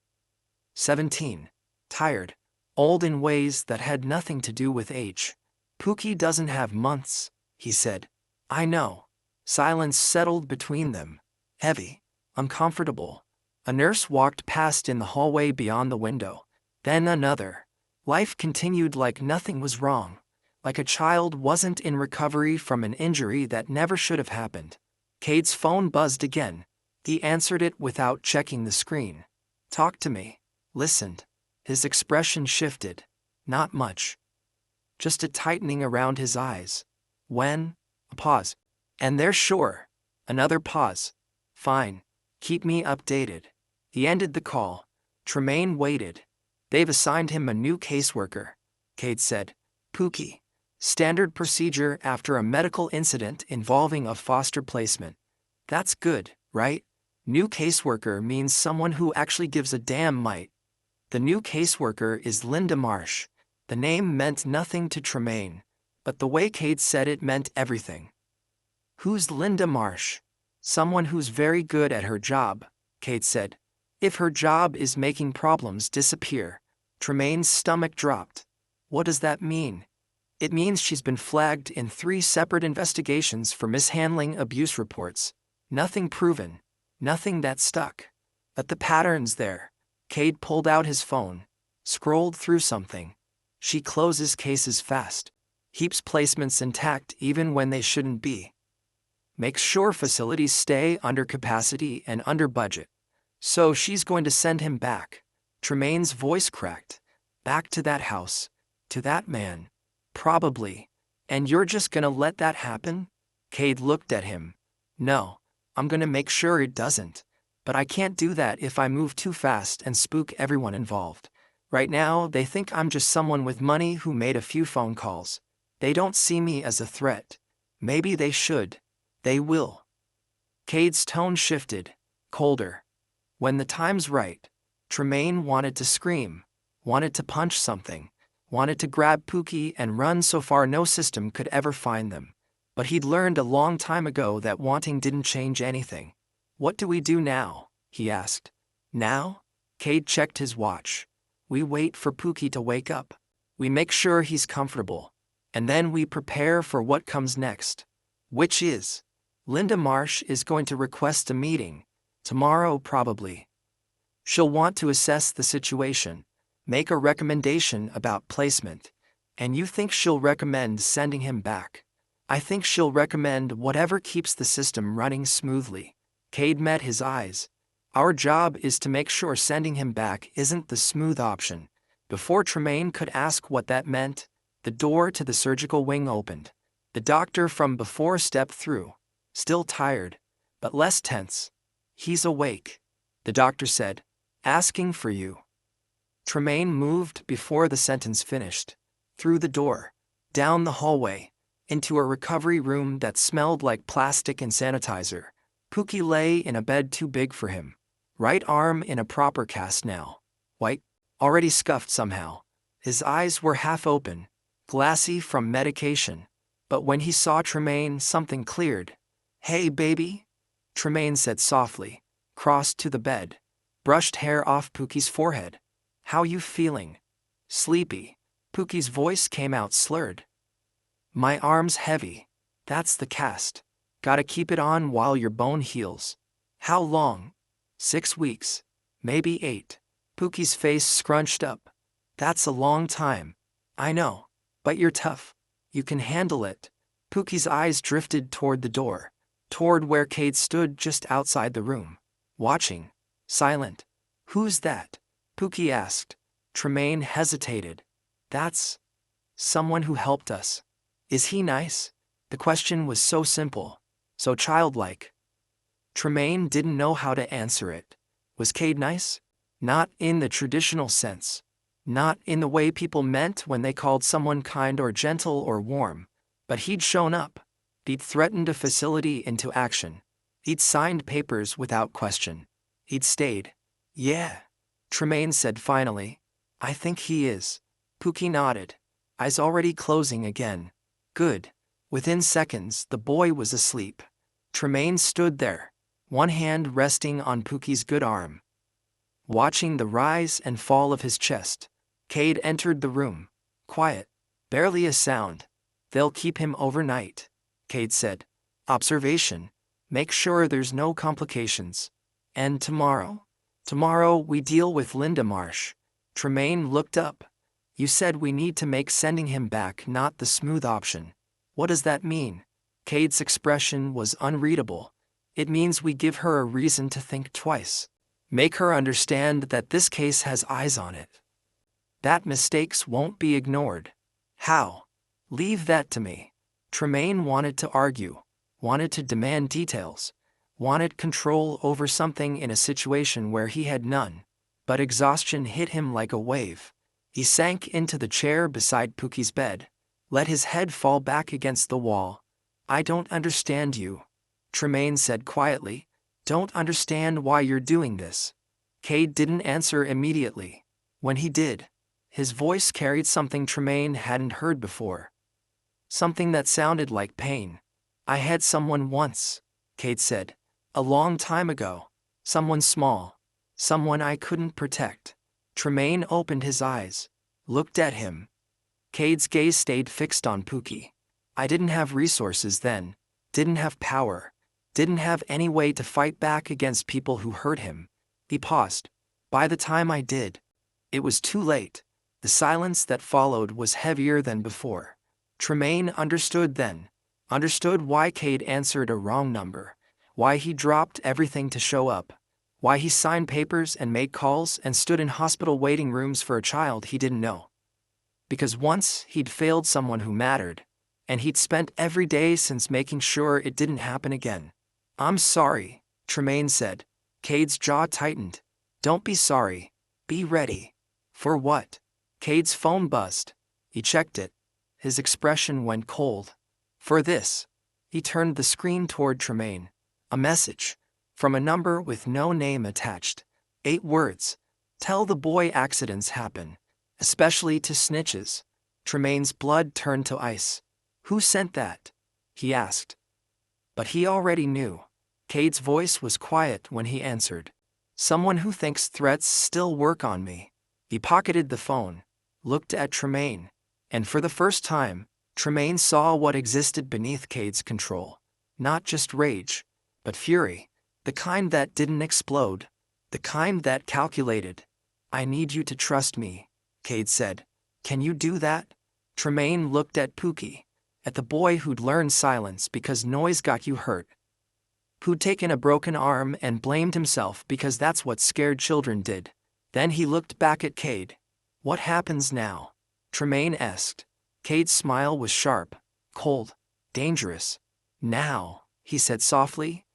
17. Tired. Old in ways that had nothing to do with age. Pookie doesn't have months, he said. I know. Silence settled between them. Heavy. Uncomfortable. A nurse walked past in the hallway beyond the window. Then another. Life continued like nothing was wrong. Like a child wasn't in recovery from an injury that never should have happened. Cade's phone buzzed again. He answered it without checking the screen. Talk to me. Listened. His expression shifted. Not much. Just a tightening around his eyes. When? A pause. And they're sure. Another pause. Fine. Keep me updated. He ended the call. Tremaine waited. They've assigned him a new caseworker, Cade said. Pookie. Standard procedure after a medical incident involving a foster placement. That's good, right? New caseworker means someone who actually gives a damn might. The new caseworker is Linda Marsh. The name meant nothing to Tremaine, but the way Cade said it meant everything. Who's Linda Marsh? Someone who's very good at her job, Cade said. If her job is making problems disappear. Tremaine's stomach dropped. What does that mean? It means she's been flagged in 3 separate investigations for mishandling abuse reports. Nothing proven. Nothing that stuck. But the pattern's there. Cade pulled out his phone. Scrolled through something. She closes cases fast. Keeps placements intact even when they shouldn't be. Makes sure facilities stay under capacity and under budget. So she's going to send him back. Tremaine's voice cracked. Back to that house. To that man. Probably. And you're just gonna let that happen? Cade looked at him. No. I'm gonna make sure it doesn't. But I can't do that if I move too fast and spook everyone involved. Right now, they think I'm just someone with money who made a few phone calls. They don't see me as a threat. Maybe they should. They will. Cade's tone shifted. Colder. When the time's right. Tremaine wanted to scream. Wanted to punch something. Wanted to grab Pookie and run so far no system could ever find them. But he'd learned a long time ago that wanting didn't change anything. What do we do now? He asked. Now? Cade checked his watch. We wait for Pookie to wake up. We make sure he's comfortable. And then we prepare for what comes next. Which is? Linda Marsh is going to request a meeting. Tomorrow probably. She'll want to assess the situation. Make a recommendation about placement. And you think she'll recommend sending him back? I think she'll recommend whatever keeps the system running smoothly. Cade met his eyes. Our job is to make sure sending him back isn't the smooth option. Before Tremaine could ask what that meant, the door to the surgical wing opened. The doctor from before stepped through. Still tired, but less tense. He's awake, the doctor said. Asking for you. Tremaine moved before the sentence finished. Through the door. Down the hallway. Into a recovery room that smelled like plastic and sanitizer. Pookie lay in a bed too big for him. Right arm in a proper cast now. White. Already scuffed somehow. His eyes were half open. Glassy from medication. But when he saw Tremaine, something cleared. Hey, baby? Tremaine said softly. Crossed to the bed. Brushed hair off Pookie's forehead. How you feeling? Sleepy. Pookie's voice came out slurred. My arm's heavy. That's the cast. Gotta keep it on while your bone heals. How long? 6 weeks. Maybe 8. Pookie's face scrunched up. That's a long time. I know. But you're tough. You can handle it. Pookie's eyes drifted toward the door. Toward where Cade stood just outside the room. Watching. Silent. Who's that? Pookie asked. Tremaine hesitated. That's someone who helped us. Is he nice? The question was so simple, so childlike. Tremaine didn't know how to answer it. Was Cade nice? Not in the traditional sense. Not in the way people meant when they called someone kind or gentle or warm. But he'd shown up. He'd threatened a facility into action. He'd signed papers without question. He'd stayed. Yeah. Tremaine said finally. I think he is. Pookie nodded. Eyes already closing again. Good. Within seconds, the boy was asleep. Tremaine stood there, one hand resting on Pookie's good arm. Watching the rise and fall of his chest. Cade entered the room. Quiet. Barely a sound. They'll keep him overnight, Cade said. Observation. Make sure there's no complications. And tomorrow? Tomorrow we deal with Linda Marsh. Tremaine looked up. You said we need to make sending him back not the smooth option. What does that mean? Cade's expression was unreadable. It means we give her a reason to think twice. Make her understand that this case has eyes on it. That mistakes won't be ignored. How? Leave that to me. Tremaine wanted to argue, wanted to demand details, wanted control over something in a situation where he had none. But exhaustion hit him like a wave. He sank into the chair beside Pookie's bed, let his head fall back against the wall. I don't understand you, Tremaine said quietly. Don't understand why you're doing this. Cade didn't answer immediately. When he did, his voice carried something Tremaine hadn't heard before. Something that sounded like pain. I had someone once, Cade said. A long time ago. Someone small. Someone I couldn't protect. Tremaine opened his eyes, looked at him. Cade's gaze stayed fixed on Pookie. I didn't have resources then, didn't have power, didn't have any way to fight back against people who hurt him. He paused. By the time I did, it was too late. The silence that followed was heavier than before. Tremaine understood then, understood why Cade answered a wrong number, why he dropped everything to show up, why he signed papers and made calls and stood in hospital waiting rooms for a child he didn't know. Because once he'd failed someone who mattered, and he'd spent every day since making sure it didn't happen again. I'm sorry, Tremaine said. Cade's jaw tightened. Don't be sorry. Be ready. For what? Cade's phone buzzed. He checked it. His expression went cold. For this. He turned the screen toward Tremaine. A message. From a number with no name attached. 8 words. Tell the boy accidents happen. Especially to snitches. Tremaine's blood turned to ice. Who sent that? He asked. But he already knew. Cade's voice was quiet when he answered. Someone who thinks threats still work on me. He pocketed the phone, looked at Tremaine, and for the first time, Tremaine saw what existed beneath Cade's control. Not just rage, but fury. The kind that didn't explode. The kind that calculated. I need you to trust me, Cade said. Can you do that? Tremaine looked at Pookie, at the boy who'd learned silence because noise got you hurt, who'd taken a broken arm and blamed himself because that's what scared children did. Then he looked back at Cade. What happens now? Tremaine asked. Cade's smile was sharp, cold, dangerous. Now, he said softly,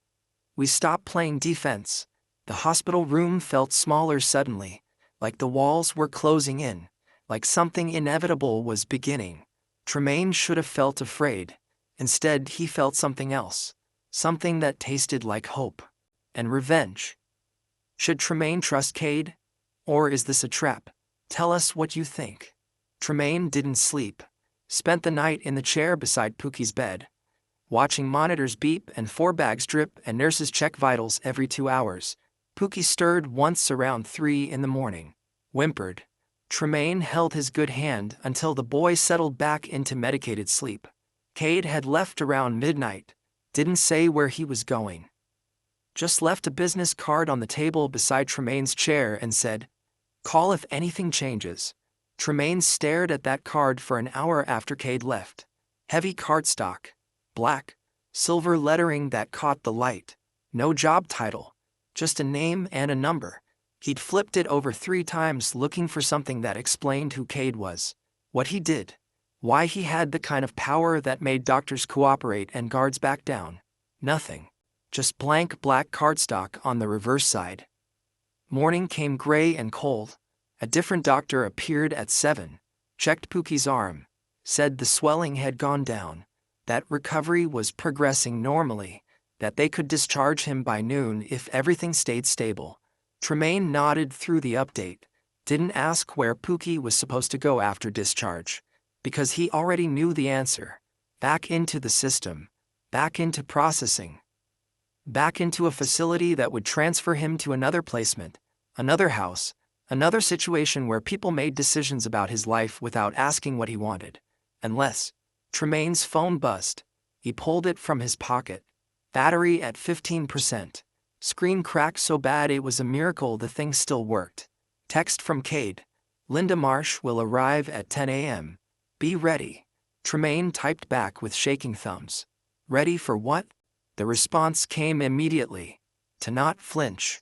we stop playing defense. The hospital room felt smaller suddenly, like the walls were closing in, like something inevitable was beginning. Tremaine should have felt afraid. Instead, he felt something else. Something that tasted like hope. And revenge. Should Tremaine trust Cade? Or is this a trap? Tell us what you think. Tremaine didn't sleep. Spent the night in the chair beside Pookie's bed, watching monitors beep and 4 bags drip and nurses check vitals every 2 hours. Pookie stirred once around 3 in the morning. Whimpered. Tremaine held his good hand until the boy settled back into medicated sleep. Cade had left around midnight. Didn't say where he was going. Just left a business card on the table beside Tremaine's chair and said, "Call if anything changes." Tremaine stared at that card for an hour after Cade left. Heavy cardstock. Black, silver lettering that caught the light. No job title. Just a name and a number. He'd flipped it over 3 times looking for something that explained who Cade was, what he did, why he had the kind of power that made doctors cooperate and guards back down. Nothing. Just blank black cardstock on the reverse side. Morning came gray and cold. A different doctor appeared at 7, checked Pookie's arm, said the swelling had gone down, that recovery was progressing normally, that they could discharge him by noon if everything stayed stable. Tremaine nodded through the update, didn't ask where Pookie was supposed to go after discharge, because he already knew the answer. Back into the system, back into processing, back into a facility that would transfer him to another placement, another house, another situation where people made decisions about his life without asking what he wanted. Unless Tremaine's phone buzzed. He pulled it from his pocket. Battery at 15%. Screen cracked so bad it was a miracle the thing still worked. Text from Cade. Linda Marsh will arrive at 10 a.m. Be ready. Tremaine typed back with shaking thumbs. Ready for what? The response came immediately. To not flinch.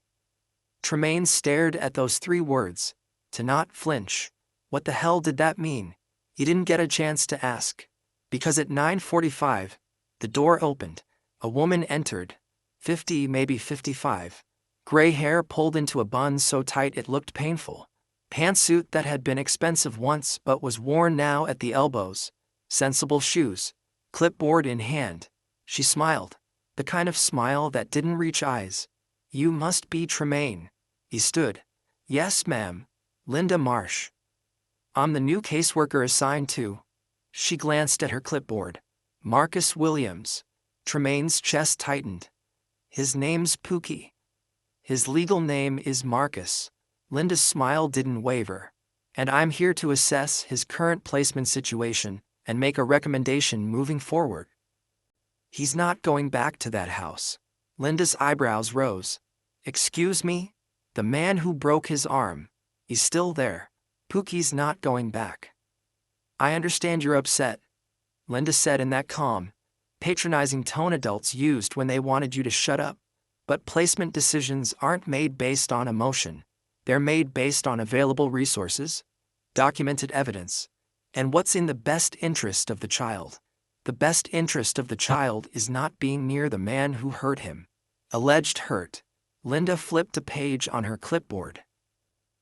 Tremaine stared at those 3 words. To not flinch. What the hell did that mean? He didn't get a chance to ask. Because at 9:45, the door opened. A woman entered. 50, maybe 55. Gray hair pulled into a bun so tight it looked painful. Pantsuit that had been expensive once but was worn now at the elbows. Sensible shoes. Clipboard in hand. She smiled. The kind of smile that didn't reach eyes. You must be Tremaine. He stood. Yes, ma'am. Linda Marsh. I'm the new caseworker assigned to. She glanced at her clipboard. Marcus Williams. Tremaine's chest tightened. His name's Pookie. His legal name is Marcus. Linda's smile didn't waver. And I'm here to assess his current placement situation and make a recommendation moving forward. He's not going back to that house. Linda's eyebrows rose. Excuse me? The man who broke his arm. He's still there. Pookie's not going back. I understand you're upset, Linda said in that calm, patronizing tone adults used when they wanted you to shut up. But placement decisions aren't made based on emotion. They're made based on available resources, documented evidence, and what's in the best interest of the child. The best interest of the child is not being near the man who hurt him. Alleged hurt. Linda flipped a page on her clipboard.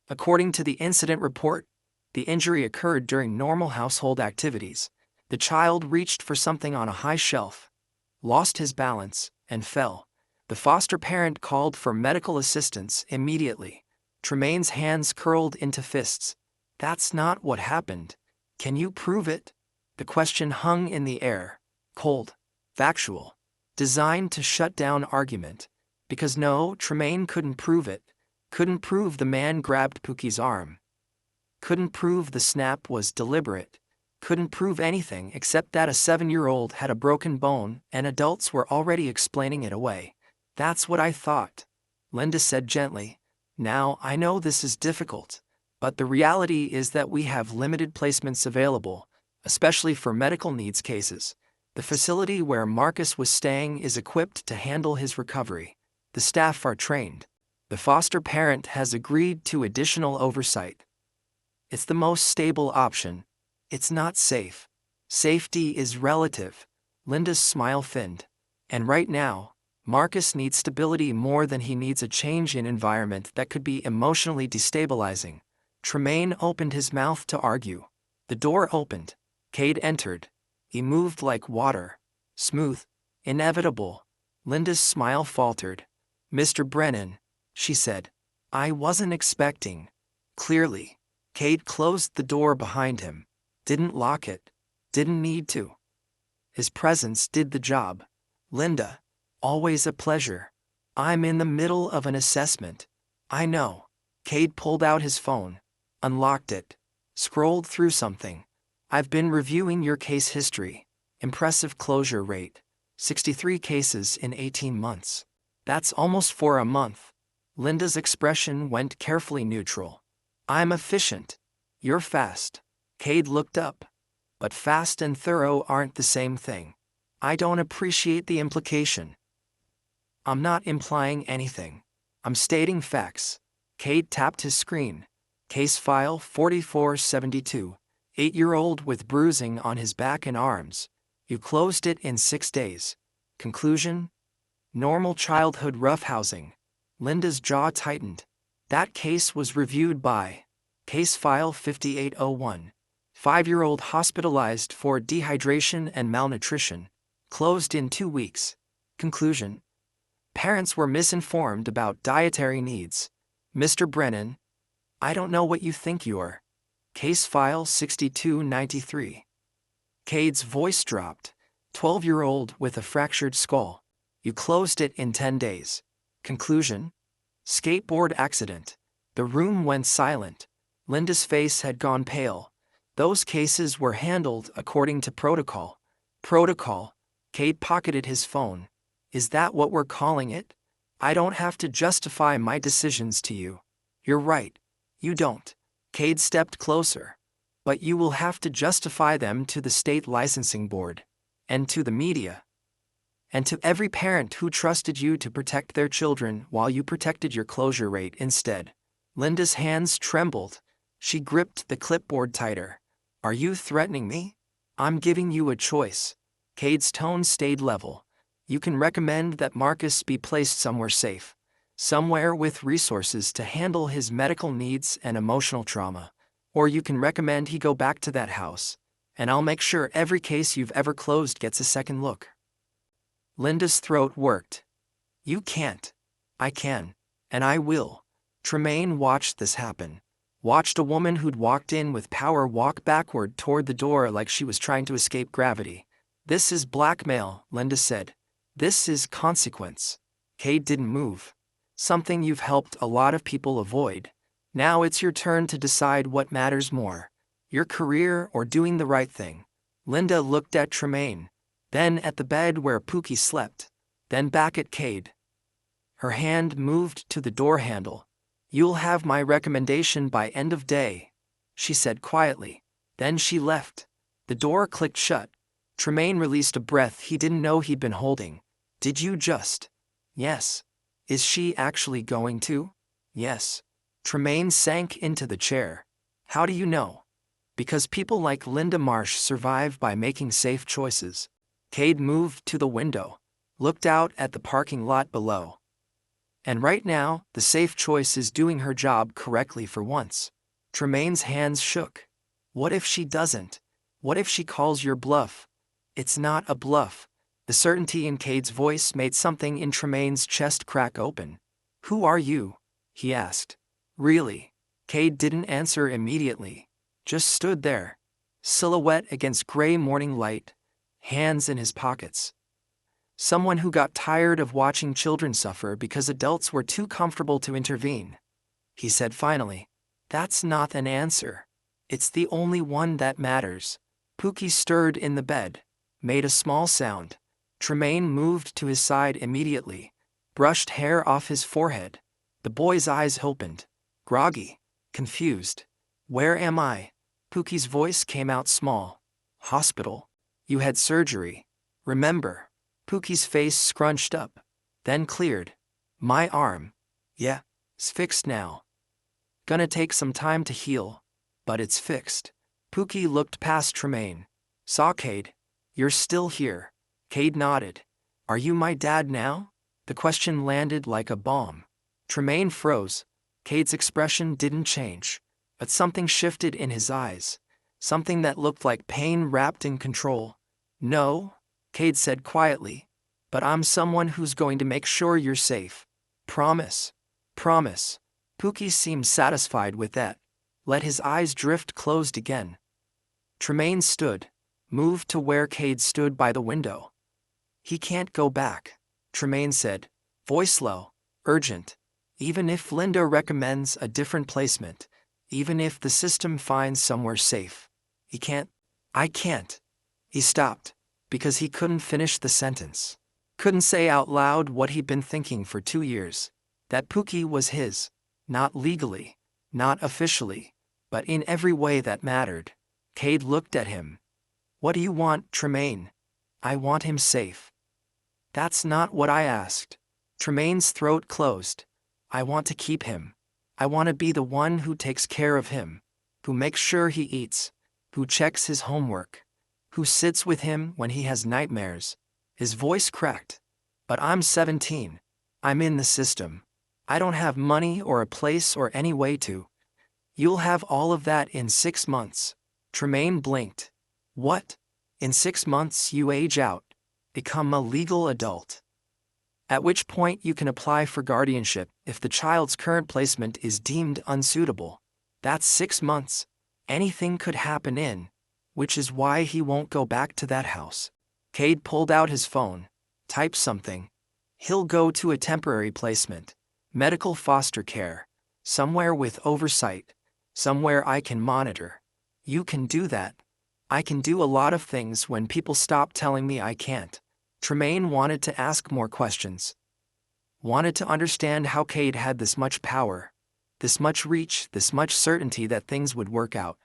According to the incident report, the injury occurred during normal household activities. The child reached for something on a high shelf, lost his balance, and fell. The foster parent called for medical assistance immediately. Tremaine's hands curled into fists. That's not what happened. Can you prove it? The question hung in the air, cold, factual, designed to shut down argument. Because no, Tremaine couldn't prove it. Couldn't prove the man grabbed Pookie's arm. Couldn't prove the snap was deliberate. Couldn't prove anything except that a 7-year-old had a broken bone and adults were already explaining it away. That's what I thought, Linda said gently. Now, I know this is difficult, but the reality is that we have limited placements available, especially for medical needs cases. The facility where Marcus was staying is equipped to handle his recovery. The staff are trained. The foster parent has agreed to additional oversight. It's the most stable option. It's not safe. Safety is relative. Linda's smile thinned. And right now, Marcus needs stability more than he needs a change in environment that could be emotionally destabilizing. Tremaine opened his mouth to argue. The door opened. Cade entered. He moved like water. Smooth. Inevitable. Linda's smile faltered. Mr. Brennan, she said. I wasn't expecting. Clearly. Cade closed the door behind him. Didn't lock it. Didn't need to. His presence did the job. Linda. Always a pleasure. I'm in the middle of an assessment. I know. Cade pulled out his phone, unlocked it, scrolled through something. I've been reviewing your case history. Impressive closure rate. 63 cases in 18 months. That's almost 4 a month. Linda's expression went carefully neutral. I'm efficient. You're fast. Cade looked up. But fast and thorough aren't the same thing. I don't appreciate the implication. I'm not implying anything. I'm stating facts. Cade tapped his screen. Case file 4472. 8-year-old with bruising on his back and arms. You closed it in 6 days. Conclusion? Normal childhood roughhousing. Linda's jaw tightened. That case was reviewed by Case file 5801. 5-year-old hospitalized for dehydration and malnutrition. Closed in 2 weeks. Conclusion? Parents were misinformed about dietary needs. Mr. Brennan, I don't know what you think you're. Case file 6293. Cade's voice dropped. 12-year-old with a fractured skull. You closed it in 10 days. Conclusion? Skateboard accident. The room went silent. Linda's face had gone pale. Those cases were handled according to protocol. Protocol. Cade pocketed his phone. Is that what we're calling it? I don't have to justify my decisions to you. You're right. You don't. Cade stepped closer. But you will have to justify them to the state licensing board. And to the media. And to every parent who trusted you to protect their children while you protected your closure rate instead. Linda's hands trembled. She gripped the clipboard tighter. Are you threatening me? I'm giving you a choice. Cade's tone stayed level. You can recommend that Marcus be placed somewhere safe. Somewhere with resources to handle his medical needs and emotional trauma. Or you can recommend he go back to that house. And I'll make sure every case you've ever closed gets a second look. Linda's throat worked. You can't. I can. And I will. Tremaine watched this happen. Watched a woman who'd walked in with power walk backward toward the door like she was trying to escape gravity. This is blackmail, Linda said. This is consequence. Cade didn't move. something you've helped a lot of people avoid. Now it's your turn to decide what matters more, your career or doing the right thing. Linda looked at Tremaine, then at the bed where Pookie slept, then back at Cade. Her hand moved to the door handle. "You'll have my recommendation by end of day," she said quietly. Then she left. The door clicked shut. Tremaine released a breath he didn't know he'd been holding. "Did you just?" "Yes." "Is she actually going to?" "Yes." Tremaine sank into the chair. "How do you know?" "Because people like Linda Marsh survive by making safe choices." Cade moved to the window, looked out at the parking lot below. "And right now, the safe choice is doing her job correctly for once." Tremaine's hands shook. "What if she doesn't? What if she calls your bluff?" "It's not a bluff." The certainty in Cade's voice made something in Tremaine's chest crack open. "Who are you?" he asked. "Really?" Cade didn't answer immediately, just stood there, silhouette against gray morning light, hands in his pockets. "Someone who got tired of watching children suffer because adults were too comfortable to intervene," he said finally. "That's not an answer. It's the only one that matters." Pookie stirred in the bed, made a small sound. Tremaine moved to his side immediately, brushed hair off his forehead. The boy's eyes opened, groggy, confused. "Where am I?" Pookie's voice came out small. "Hospital. You had surgery. Remember?" Pookie's face scrunched up, then cleared. "My arm. Yeah, it's fixed now. Gonna take some time to heal, but it's fixed." Pookie looked past Tremaine. "Saw Cade. You're still here." Cade nodded. "Are you my dad now?" The question landed like a bomb. Tremaine froze. Cade's expression didn't change, but something shifted in his eyes, something that looked like pain wrapped in control. "No," Cade said quietly, "but I'm someone who's going to make sure you're safe. Promise." "Promise." Pookie seemed satisfied with that, let his eyes drift closed again. Tremaine stood, moved to where Cade stood by the window. "He can't go back," Tremaine said, voice low, urgent. "Even if Linda recommends a different placement, even if the system finds somewhere safe, he can't." "I can't." He stopped, because he couldn't finish the sentence. Couldn't say out loud what he'd been thinking for 2 years. That Pookie was his, not legally, not officially, but in every way that mattered. Cade looked at him. "What do you want, Tremaine?" "I want him safe." "That's not what I asked." Tremaine's throat closed. "I want to keep him. I want to be the one who takes care of him, who makes sure he eats, who checks his homework, who sits with him when he has nightmares." His voice cracked. "But I'm 17. I'm in the system. I don't have money or a place or any way to." "You'll have all of that in 6 months." Tremaine blinked. "What?" "In 6 months you age out, become a legal adult. At which point you can apply for guardianship if the child's current placement is deemed unsuitable. That's 6 months. Anything could happen which is why he won't go back to that house." Cade pulled out his phone, typed something. "He'll go to a temporary placement, medical foster care, somewhere with oversight, somewhere I can monitor." "You can do that." "I can do a lot of things when people stop telling me I can't." Tremaine wanted to ask more questions. Wanted to understand how Cade had this much power, this much reach, this much certainty that things would work out.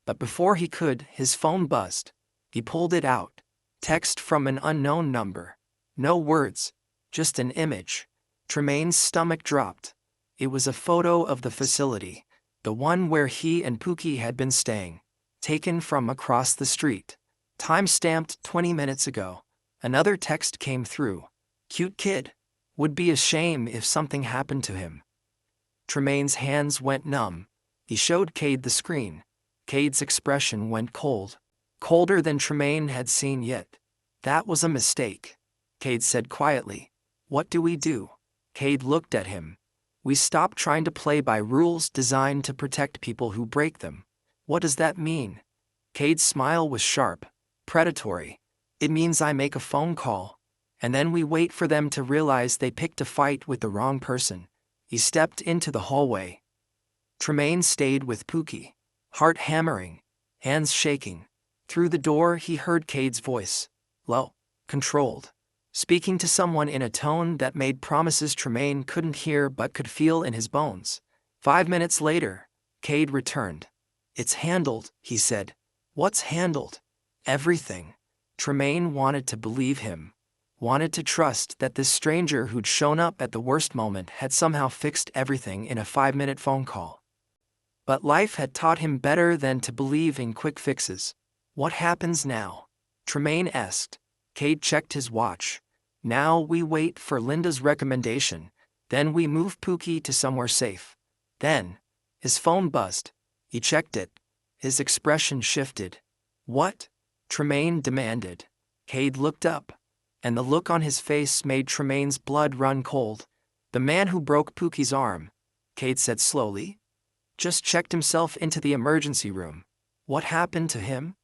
But before he could, his phone buzzed. He pulled it out. Text from an unknown number. No words, just an image. Tremaine's stomach dropped. It was a photo of the facility, the one where he and Pookie had been staying, taken from across the street. Time-stamped 20 minutes ago. Another text came through. "Cute kid. Would be a shame if something happened to him." Tremaine's hands went numb. He showed Cade the screen. Cade's expression went cold. Colder than Tremaine had seen yet. "That was a mistake," Cade said quietly. "What do we do?" Cade looked at him. "We stop trying to play by rules designed to protect people who break them." "What does that mean?" Cade's smile was sharp, predatory. "It means I make a phone call, and then we wait for them to realize they picked a fight with the wrong person. He stepped into the hallway. Tremaine stayed with Pookie, heart hammering, hands shaking. Through the door he heard Cade's voice, low, controlled, speaking to someone in a tone that made promises Tremaine couldn't hear but could feel in his bones. 5 minutes later, Cade returned. "It's handled," he said. "What's handled?" "Everything." Tremaine wanted to believe him, wanted to trust that this stranger who'd shown up at the worst moment had somehow fixed everything in a 5-minute phone call. But life had taught him better than to believe in quick fixes. "What happens now?" Tremaine asked. Cade checked his watch. "Now we wait for Linda's recommendation, then we move Pookie to somewhere safe." Then, his phone buzzed. He checked it. His expression shifted. "What?" Tremaine demanded. Cade looked up, and the look on his face made Tremaine's blood run cold. "The man who broke Pookie's arm," Cade said slowly, "just checked himself into the emergency room." "What happened to him?"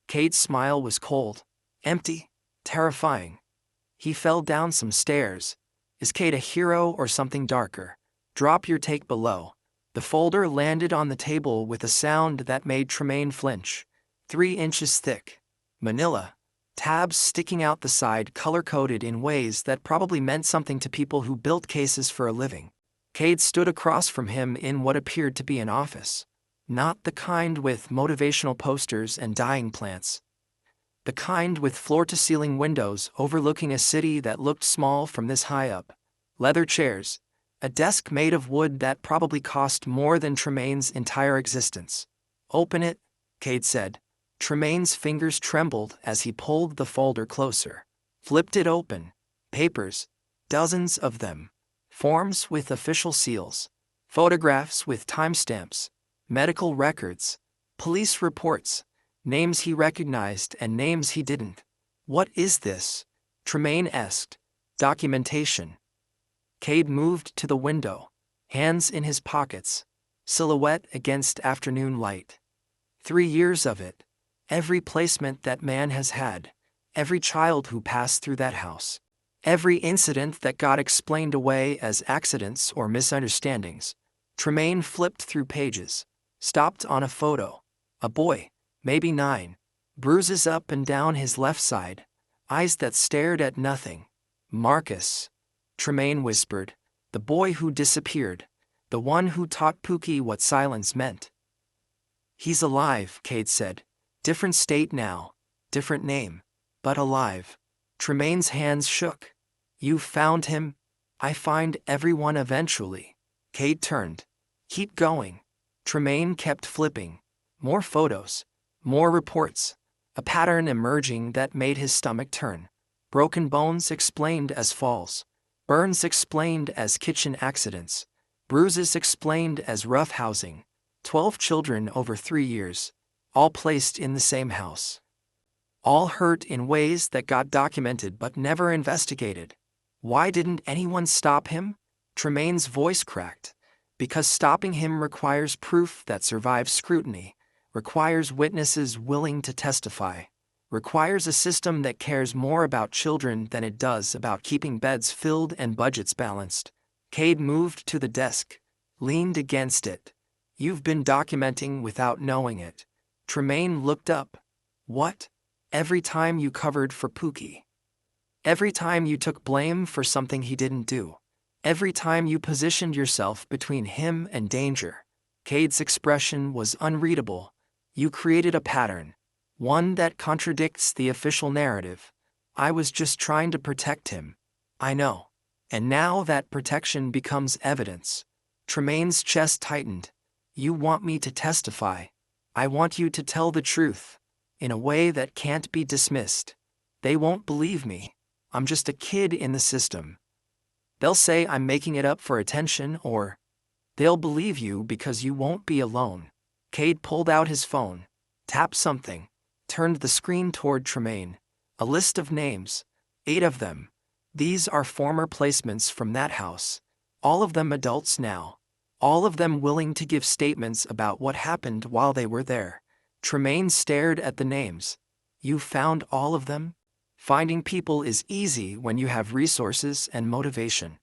Cade's smile was cold, empty, terrifying. "He fell down some stairs." Is Cade a hero or something darker? Drop your take below. The folder landed on the table with a sound that made Tremaine flinch. 3 inches thick. Manila. Tabs sticking out the side, color-coded in ways that probably meant something to people who built cases for a living. Cade stood across from him in what appeared to be an office. Not the kind with motivational posters and dying plants. The kind with floor-to-ceiling windows overlooking a city that looked small from this high up. Leather chairs. A desk made of wood that probably cost more than Tremaine's entire existence. "Open it," Cade said. Tremaine's fingers trembled as he pulled the folder closer. Flipped it open. Papers. Dozens of them. Forms with official seals. Photographs with timestamps. Medical records. Police reports. Names he recognized and names he didn't. "What is this?" Tremaine asked. "Documentation." Cade moved to the window, hands in his pockets, silhouette against afternoon light. 3 years of it. Every placement that man has had. Every child who passed through that house. Every incident that got explained away as accidents or misunderstandings. Tremaine flipped through pages, stopped on a photo. A boy, maybe 9, bruises up and down his left side, eyes that stared at nothing. "Marcus," Tremaine whispered, "the boy who disappeared, the one who taught Pookie what silence meant." "He's alive," Cade said. "Different state now, different name, but alive." Tremaine's hands shook. "You found him?" "I find everyone eventually." Cade turned. "Keep going." Tremaine kept flipping. More photos, more reports, a pattern emerging that made his stomach turn. Broken bones explained as falls. Burns explained as kitchen accidents. Bruises explained as rough housing. 12 children over 3 years, all placed in the same house. All hurt in ways that got documented but never investigated. Why didn't anyone stop him? Tremaine's voice cracked. Because stopping him requires proof that survives scrutiny, requires witnesses willing to testify, requires a system that cares more about children than it does about keeping beds filled and budgets balanced. Cade moved to the desk, leaned against it. "You've been documenting without knowing it." Tremaine looked up. "What?" "Every time you covered for Pookie. Every time you took blame for something he didn't do. Every time you positioned yourself between him and danger." Cade's expression was unreadable. "You created a pattern. One that contradicts the official narrative. I was just trying to protect him." "I know. And now that protection becomes evidence." Tremaine's chest tightened. "You want me to testify. I want you to tell the truth. In a way that can't be dismissed. They won't believe me. I'm just a kid in the system. They'll say I'm making it up for attention, or they'll believe you because you won't be alone." Cade pulled out his phone, tapped something, turned the screen toward Tremaine. "A list of names. 8 of them. These are former placements from that house. All of them adults now. All of them willing to give statements about what happened while they were there." Tremaine stared at the names. "You found all of them?" "Finding people is easy when you have resources and motivation."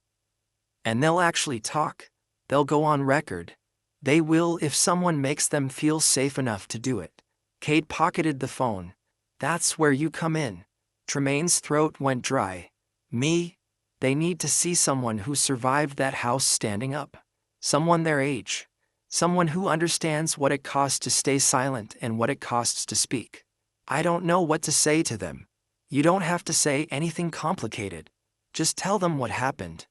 And they'll actually talk. They'll go on record. They will if someone makes them feel safe enough to do it. Cade pocketed the phone. That's where you come in. Tremaine's throat went dry. Me? They need to see someone who survived that house standing up. Someone their age. Someone who understands what it costs to stay silent and what it costs to speak. I don't know what to say to them. You don't have to say anything complicated. Just tell them what happened.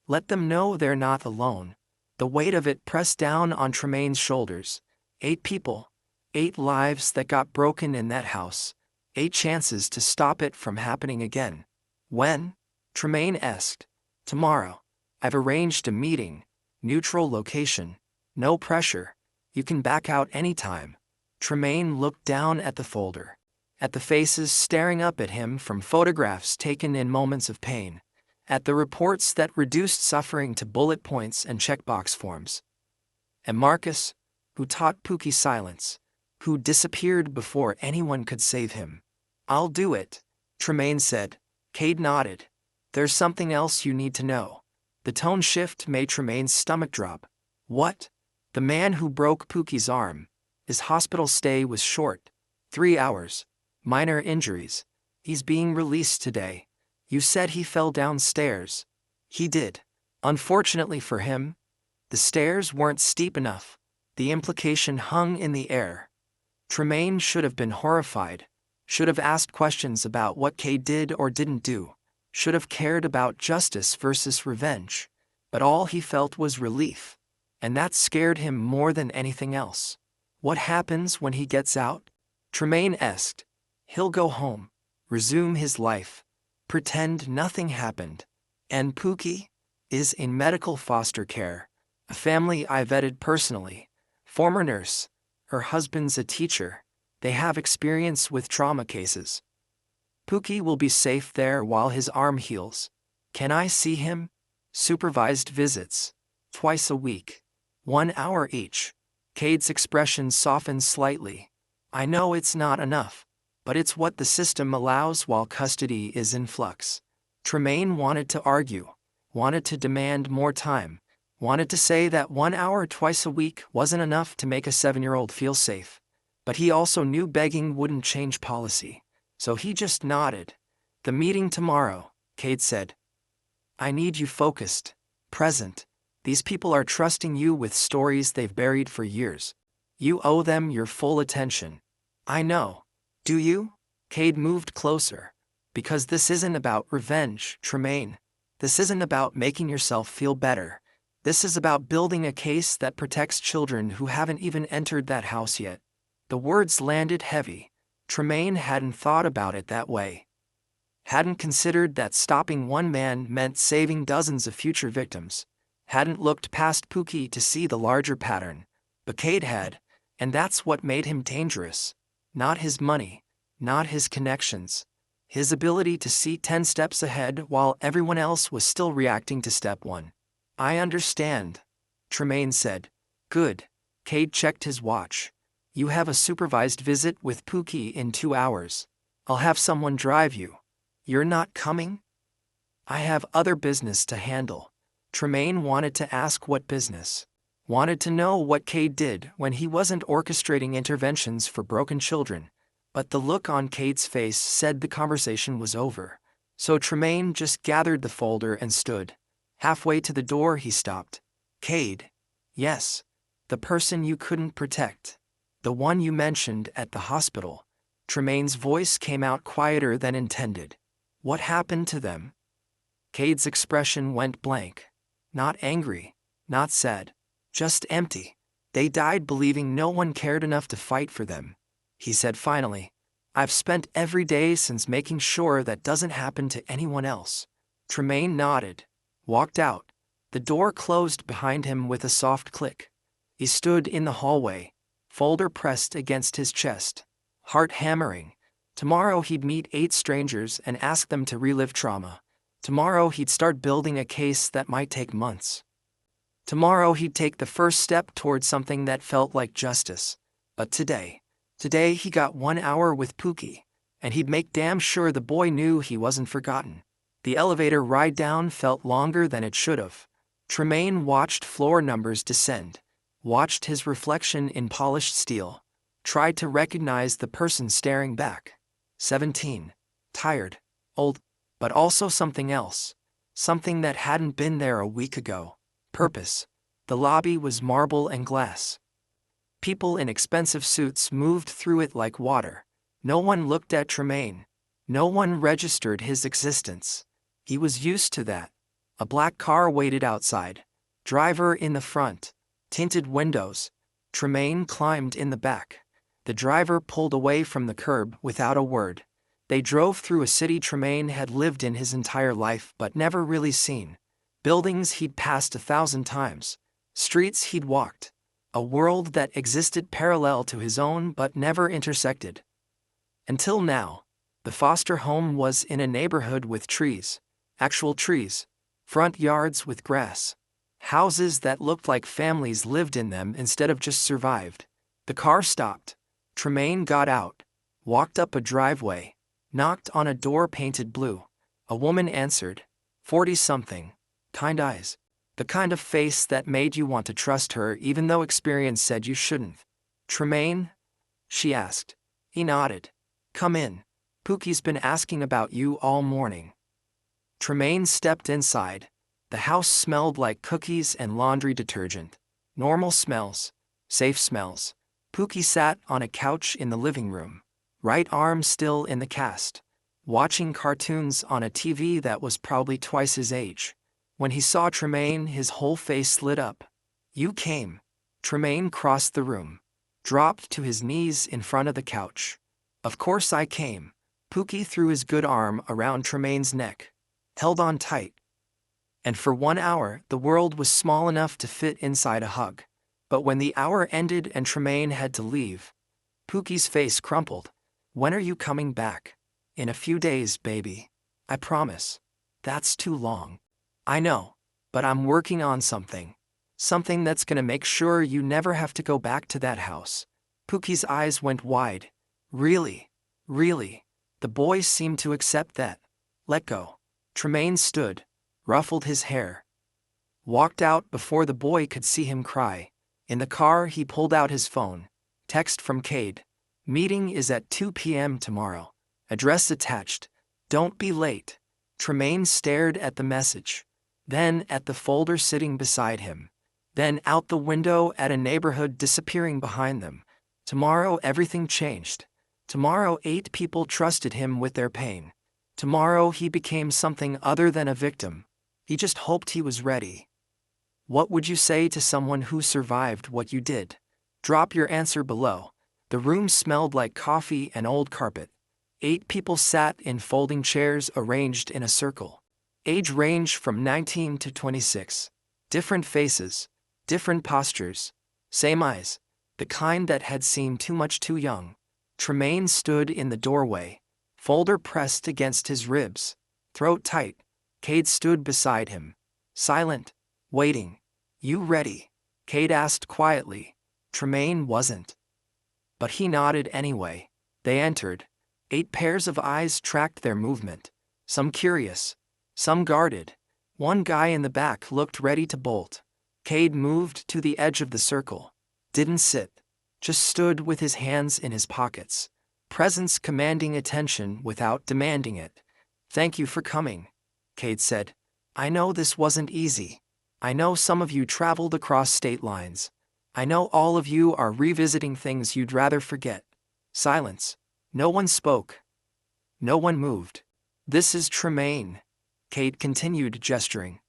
Let them know they're not alone. The weight of it pressed down on Tremaine's shoulders. 8 people. 8 lives that got broken in that house. 8 chances to stop it from happening again. When? Tremaine asked. Tomorrow. I've arranged a meeting. Neutral location. No pressure. You can back out anytime. Tremaine looked down at the folder. At the faces staring up at him from photographs taken in moments of pain. At the reports that reduced suffering to bullet points and checkbox forms. And Marcus, who taught Pookie silence, who disappeared before anyone could save him. I'll do it, Tremaine said. Cade nodded. There's something else you need to know. The tone shift made Tremaine's stomach drop. What? The man who broke Pookie's arm. His hospital stay was short. 3 hours. Minor injuries. He's being released today. You said he fell downstairs. He did. Unfortunately for him, the stairs weren't steep enough. The implication hung in the air. Tremaine should have been horrified. Should have asked questions about what Cade did or didn't do. Should have cared about justice versus revenge. But all he felt was relief. And that scared him more than anything else. What happens when he gets out? Tremaine asked. He'll go home. Resume his life. Pretend nothing happened. And Pookie is in medical foster care. A family I vetted personally. Former nurse. Her husband's a teacher. They have experience with trauma cases. Pookie will be safe there while his arm heals. Can I see him? Supervised visits. Twice a week. 1 hour each. Cade's expression softened slightly. I know it's not enough, but it's what the system allows while custody is in flux. Tremaine wanted to argue, wanted to demand more time, wanted to say that 1 hour twice a week wasn't enough to make a 7-year-old feel safe. But he also knew begging wouldn't change policy. So he just nodded. The meeting tomorrow, Cade said. I need you focused, present. These people are trusting you with stories they've buried for years. You owe them your full attention. I know. Do you? Cade moved closer. Because this isn't about revenge, Tremaine. This isn't about making yourself feel better. This is about building a case that protects children who haven't even entered that house yet. The words landed heavy. Tremaine hadn't thought about it that way. Hadn't considered that stopping one man meant saving dozens of future victims. Hadn't looked past Pookie to see the larger pattern. But Cade had, and that's what made him dangerous. Not his money, not his connections. His ability to see 10 steps ahead while everyone else was still reacting to step 1. I understand, Tremaine said. Good. Cade checked his watch. You have a supervised visit with Pookie in 2 hours. I'll have someone drive you. You're not coming? I have other business to handle. Tremaine wanted to ask what business. Wanted to know what Cade did when he wasn't orchestrating interventions for broken children. But the look on Cade's face said the conversation was over. So Tremaine just gathered the folder and stood. Halfway to the door he stopped. Cade. Yes. The person you couldn't protect. The one you mentioned at the hospital. Tremaine's voice came out quieter than intended. What happened to them? Cade's expression went blank. Not angry, not sad, just empty. They died believing no one cared enough to fight for them. He said finally, I've spent every day since making sure that doesn't happen to anyone else. Tremaine nodded, walked out. The door closed behind him with a soft click. He stood in the hallway, folder pressed against his chest, heart hammering. Tomorrow he'd meet 8 strangers and ask them to relive trauma. Tomorrow he'd start building a case that might take months. Tomorrow he'd take the first step towards something that felt like justice. But today he got 1 hour with Pookie, and he'd make damn sure the boy knew he wasn't forgotten. The elevator ride down felt longer than it should have. Tremaine watched floor numbers descend, watched his reflection in polished steel, tried to recognize the person staring back. 17. Tired, old, but also something else. Something that hadn't been there a week ago. Purpose. The lobby was marble and glass. People in expensive suits moved through it like water. No one looked at Tremaine. No one registered his existence. He was used to that. A black car waited outside. Driver in the front. Tinted windows. Tremaine climbed in the back. The driver pulled away from the curb without a word. They drove through a city Tremaine had lived in his entire life but never really seen. Buildings he'd passed 1,000 times. Streets he'd walked. A world that existed parallel to his own but never intersected. Until now, the foster home was in a neighborhood with trees. Actual trees. Front yards with grass. Houses that looked like families lived in them instead of just survived. The car stopped. Tremaine got out, walked up a driveway, knocked on a door painted blue. A woman answered, 40-something, kind eyes. The kind of face that made you want to trust her even though experience said you shouldn't. Tremaine? She asked. He nodded. Come in. Pookie's been asking about you all morning. Tremaine stepped inside. The house smelled like cookies and laundry detergent. Normal smells. Safe smells. Pookie sat on a couch in the living room, right arm still in the cast, watching cartoons on a TV that was probably twice his age. When he saw Tremaine, his whole face lit up. You came. Tremaine crossed the room, dropped to his knees in front of the couch. Of course I came. Pookie threw his good arm around Tremaine's neck, held on tight. And for 1 hour, the world was small enough to fit inside a hug. But when the hour ended and Tremaine had to leave, Pookie's face crumpled. When are you coming back? In a few days, baby. I promise. That's too long. I know, but I'm working on something. Something that's gonna make sure you never have to go back to that house. Pookie's eyes went wide. Really? Really? The boy seemed to accept that. Let go. Tremaine stood, ruffled his hair, walked out before the boy could see him cry. In the car, he pulled out his phone. Text from Cade. Meeting is at 2 p.m. tomorrow. Address attached. Don't be late. Tremaine stared at the message, then at the folder sitting beside him, then out the window at a neighborhood disappearing behind them. Tomorrow everything changed. Tomorrow 8 people trusted him with their pain. Tomorrow he became something other than a victim. He just hoped he was ready. What would you say to someone who survived what you did? Drop your answer below. The room smelled like coffee and old carpet. 8 people sat in folding chairs arranged in a circle. Age range from 19 to 26. Different faces, different postures, same eyes, the kind that had seemed too much too young. Tremaine stood in the doorway, folder pressed against his ribs, throat tight. Cade stood beside him, silent, waiting. You ready? Cade asked quietly. Tremaine wasn't. But he nodded anyway. They entered. 8 pairs of eyes tracked their movement, some curious, some guarded. One guy in the back looked ready to bolt. Cade moved to the edge of the circle. Didn't sit. Just stood with his hands in his pockets. Presence commanding attention without demanding it. Thank you for coming, Cade said. I know this wasn't easy. I know some of you traveled across state lines. I know all of you are revisiting things you'd rather forget. Silence. No one spoke. No one moved. This is Tremaine, Cade continued, gesturing.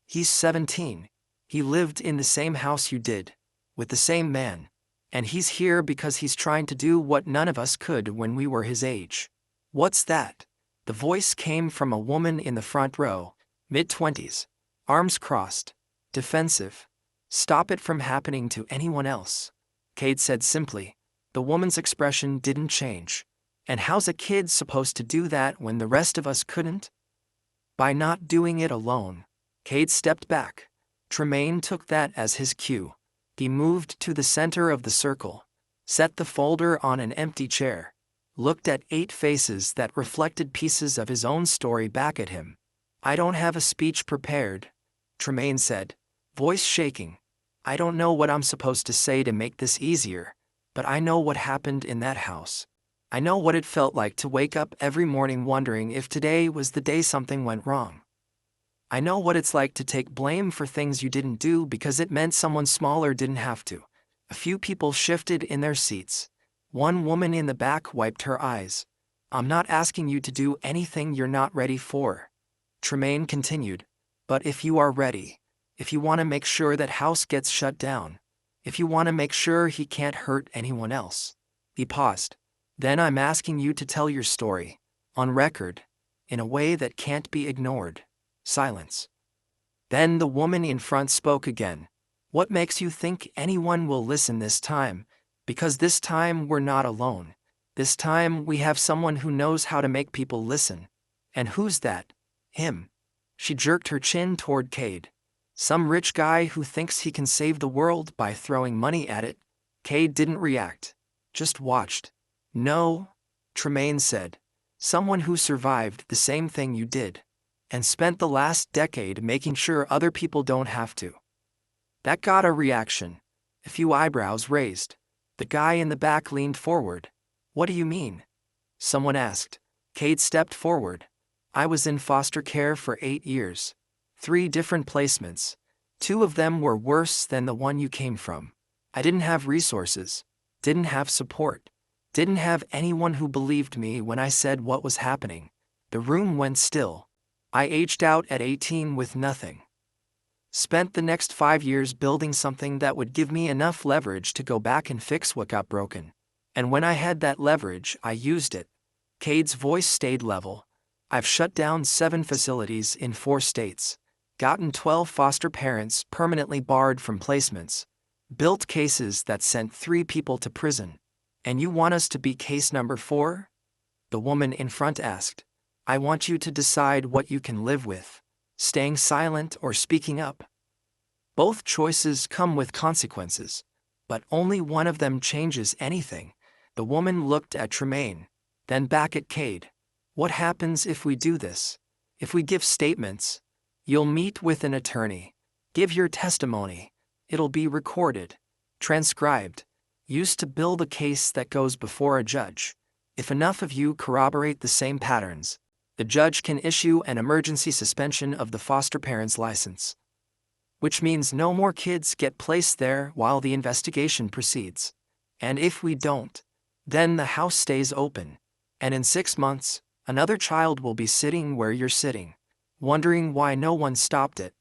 He's 17. He lived in the same house you did, with the same man. And he's here because he's trying to do what none of us could when we were his age. What's that? The voice came from a woman in the front row, mid-20s, arms crossed, defensive. Stop it from happening to anyone else, Cade said simply. The woman's expression didn't change. And how's a kid supposed to do that when the rest of us couldn't? By not doing it alone. Cade stepped back. Tremaine took that as his cue. He moved to the center of the circle, set the folder on an empty chair, looked at 8 faces that reflected pieces of his own story back at him. I don't have a speech prepared, Tremaine said. Voice shaking. I don't know what I'm supposed to say to make this easier, but I know what happened in that house. I know what it felt like to wake up every morning wondering if today was the day something went wrong. I know what it's like to take blame for things you didn't do because it meant someone smaller didn't have to. A few people shifted in their seats. One woman in the back wiped her eyes. I'm not asking you to do anything you're not ready for. Tremaine continued. But if you are ready, if you want to make sure that house gets shut down, if you want to make sure he can't hurt anyone else. He paused. Then I'm asking you to tell your story, on record, in a way that can't be ignored. Silence. Then the woman in front spoke again. What makes you think anyone will listen this time? Because this time we're not alone. This time we have someone who knows how to make people listen. And who's that? Him. She jerked her chin toward Cade. Some rich guy who thinks he can save the world by throwing money at it. Cade didn't react, just watched. No, Tremaine said. Someone who survived the same thing you did, and spent the last decade making sure other people don't have to. That got a reaction. A few eyebrows raised. The guy in the back leaned forward. What do you mean? Someone asked. Cade stepped forward. I was in foster care for 8 years. 3 different placements. 2 of them were worse than the one you came from. I didn't have resources. Didn't have support. Didn't have anyone who believed me when I said what was happening. The room went still. I aged out at 18 with nothing. Spent the next 5 years building something that would give me enough leverage to go back and fix what got broken. And when I had that leverage, I used it. Cade's voice stayed level. I've shut down 7 facilities in 4 states. Gotten 12 foster parents permanently barred from placements. Built cases that sent 3 people to prison. And you want us to be case number 4? The woman in front asked. I want you to decide what you can live with. Staying silent or speaking up. Both choices come with consequences, but only one of them changes anything. The woman looked at Tremaine, then back at Cade. What happens if we do this? If we give statements? You'll meet with an attorney. Give your testimony. It'll be recorded, transcribed, used to build a case that goes before a judge. If enough of you corroborate the same patterns, the judge can issue an emergency suspension of the foster parent's license. Which means no more kids get placed there while the investigation proceeds. And if we don't, then the house stays open. And in 6 months, another child will be sitting where you're sitting, wondering why no one stopped it.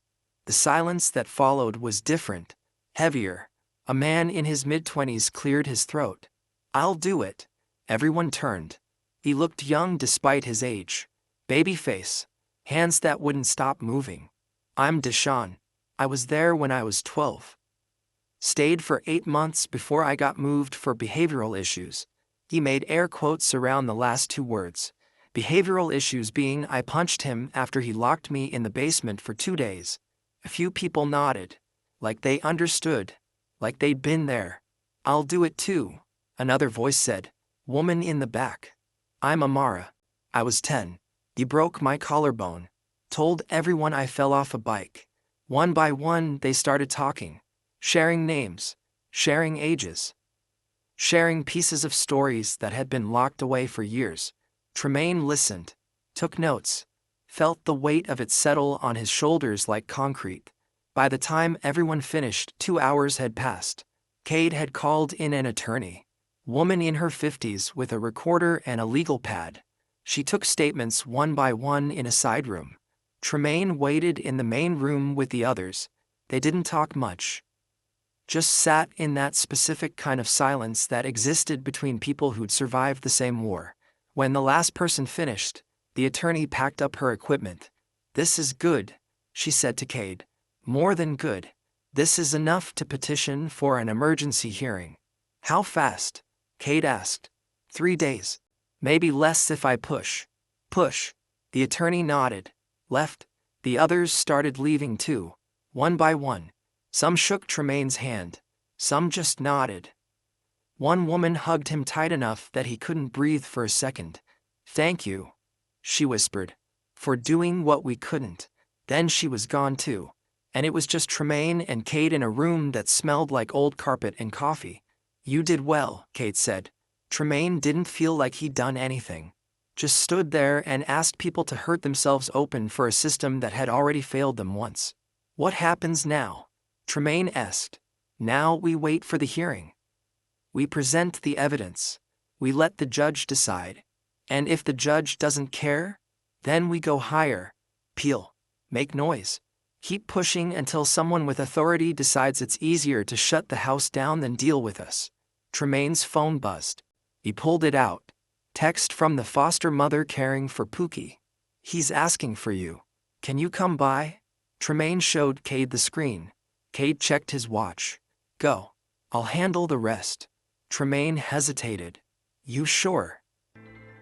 The silence that followed was different, heavier. A man in his mid-20s cleared his throat. I'll do it. Everyone turned. He looked young despite his age. Baby face. Hands that wouldn't stop moving. I'm Deshaun. I was there when I was 12. Stayed for 8 months before I got moved for behavioral issues. He made air quotes around the last 2 words. Behavioral issues being I punched him after he locked me in the basement for 2 days. A few people nodded. Like they understood. Like they'd been there. I'll do it too, another voice said. Woman in the back. I'm Amara. I was 10. He broke my collarbone. Told everyone I fell off a bike. One by one they started talking. Sharing names. Sharing ages. Sharing pieces of stories that had been locked away for years. Tremaine listened. Took notes. Felt the weight of it settle on his shoulders like concrete. By the time everyone finished, 2 hours had passed. Cade had called in an attorney. Woman in her 50s with a recorder and a legal pad. She took statements one by one in a side room. Tremaine waited in the main room with the others. They didn't talk much. Just sat in that specific kind of silence that existed between people who'd survived the same war. When the last person finished, the attorney packed up her equipment. This is good, she said to Cade. More than good. This is enough to petition for an emergency hearing. How fast? Cade asked. 3 days. Maybe less if I push. Push. The attorney nodded. Left. The others started leaving too. One by one. Some shook Tremaine's hand. Some just nodded. One woman hugged him tight enough that he couldn't breathe for a second. Thank you, she whispered, for doing what we couldn't. Then she was gone too. And it was just Tremaine and Cade in a room that smelled like old carpet and coffee. You did well, Cade said. Tremaine didn't feel like he'd done anything. Just stood there and asked people to hurt themselves open for a system that had already failed them once. What happens now? Tremaine asked. Now we wait for the hearing. We present the evidence. We let the judge decide. And if the judge doesn't care, then we go higher. Peel. Make noise. Keep pushing until someone with authority decides it's easier to shut the house down than deal with us. Tremaine's phone buzzed. He pulled it out. Text from the foster mother caring for Pookie. He's asking for you. Can you come by? Tremaine showed Cade the screen. Cade checked his watch. Go. I'll handle the rest. Tremaine hesitated. You sure?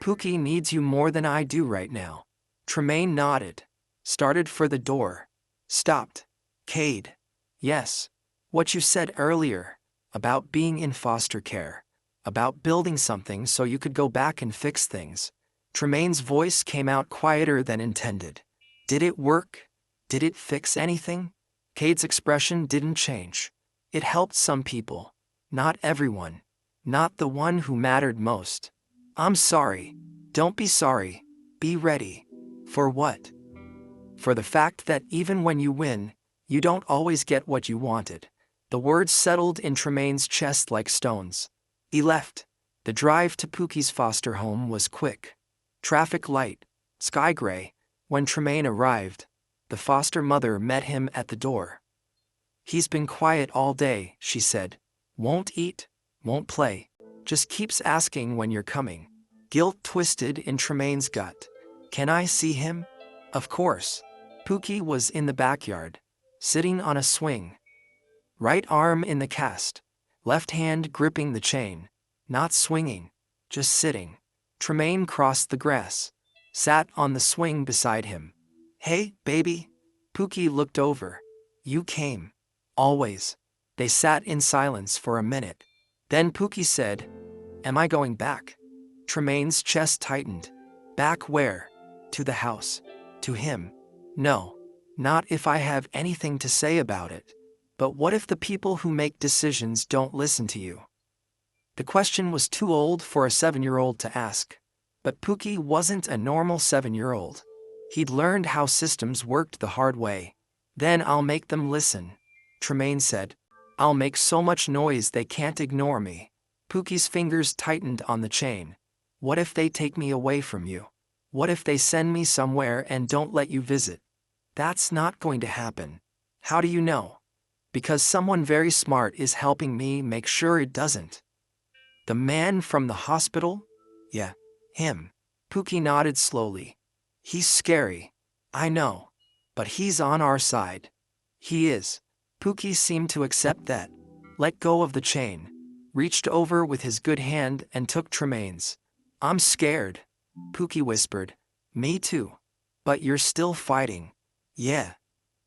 Pookie needs you more than I do right now. Tremaine nodded. Started for the door. Stopped. Cade. Yes. What you said earlier. About being in foster care. About building something so you could go back and fix things. Tremaine's voice came out quieter than intended. Did it work? Did it fix anything? Cade's expression didn't change. It helped some people. Not everyone. Not the one who mattered most. I'm sorry. Don't be sorry. Be ready. For what? For the fact that even when you win, you don't always get what you wanted. The words settled in Tremaine's chest like stones. He left. The drive to Pookie's foster home was quick. Traffic light, sky gray. When Tremaine arrived, the foster mother met him at the door. He's been quiet all day, she said. Won't eat, won't play. Just keeps asking when you're coming. Guilt twisted in Tremaine's gut. Can I see him? Of course. Pookie was in the backyard, sitting on a swing. Right arm in the cast, left hand gripping the chain. Not swinging, just sitting. Tremaine crossed the grass, sat on the swing beside him. Hey, baby. Pookie looked over. You came. Always. They sat in silence for a minute. Then Pookie said, Am I going back? Tremaine's chest tightened. Back where? To the house. To him. No. Not if I have anything to say about it. But what if the people who make decisions don't listen to you? The question was too old for a 7-year-old to ask. But Pookie wasn't a normal 7-year-old. He'd learned how systems worked the hard way. Then I'll make them listen, Tremaine said. I'll make so much noise they can't ignore me. Pookie's fingers tightened on the chain. What if they take me away from you? What if they send me somewhere and don't let you visit? That's not going to happen. How do you know? Because someone very smart is helping me make sure it doesn't. The man from the hospital? Yeah, him. Pookie nodded slowly. He's scary. I know. But he's on our side. He is. Pookie seemed to accept that. Let go of the chain. Reached over with his good hand and took Tremaine's. I'm scared. Pookie whispered. Me too. But you're still fighting. Yeah.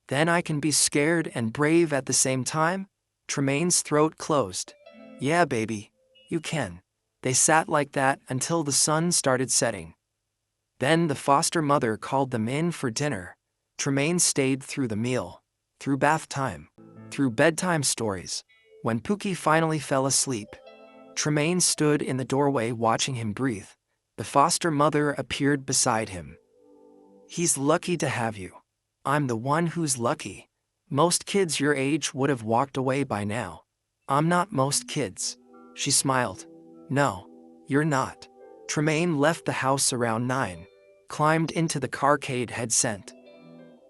Then I can be scared and brave at the same time? Tremaine's throat closed. Yeah, baby. You can. They sat like that until the sun started setting. Then the foster mother called them in for dinner. Tremaine stayed through the meal, through bath time, through bedtime stories. When Pookie finally fell asleep, Tremaine stood in the doorway watching him breathe. The foster mother appeared beside him. He's lucky to have you. I'm the one who's lucky. Most kids your age would have walked away by now. I'm not most kids. She smiled. No, you're not. Tremaine left the house around 9, climbed into the car Cade had sent.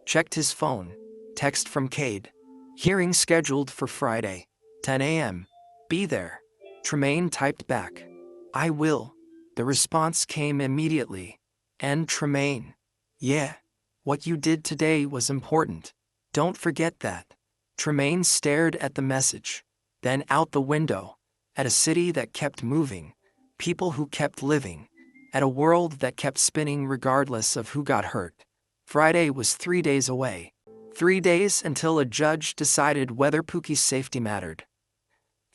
Checked his phone. Text from Cade. Hearing scheduled for Friday, 10 a.m. Be there. Tremaine typed back. I will. The response came immediately. And Tremaine. Yeah. What you did today was important. Don't forget that. Tremaine stared at the message. Then out the window. At a city that kept moving. People who kept living. At a world that kept spinning regardless of who got hurt. Friday was 3 days away. 3 days until a judge decided whether Pookie's safety mattered.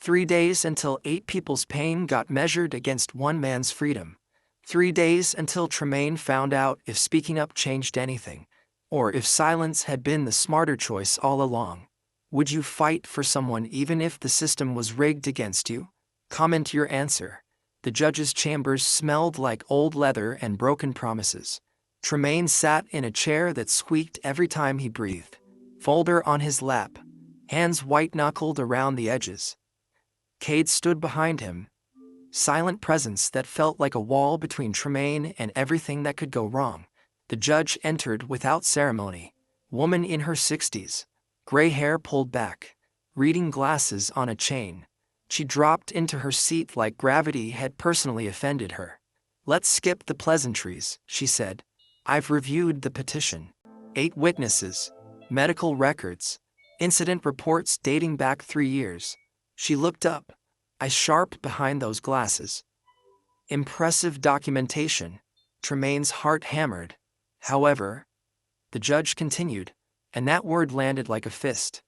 3 days until 8 people's pain got measured against 1 man's freedom. 3 days until Tremaine found out if speaking up changed anything, Or if silence had been the smarter choice all along, would you fight for someone even if the system was rigged against you? Comment your answer. The judge's chambers smelled like old leather and broken promises. Tremaine sat in a chair that squeaked every time he breathed, folder on his lap, hands white-knuckled around the edges. Cade stood behind him, silent presence that felt like a wall between Tremaine and everything that could go wrong. The judge entered without ceremony, woman in her 60s, gray hair pulled back, reading glasses on a chain. She dropped into her seat like gravity had personally offended her. "Let's skip the pleasantries," she said. "I've reviewed the petition. 8 witnesses, medical records, incident reports dating back 3 years." She looked up, eyes sharp behind those glasses. "Impressive documentation." Tremaine's heart hammered. "However," the judge continued, and that word landed like a fist,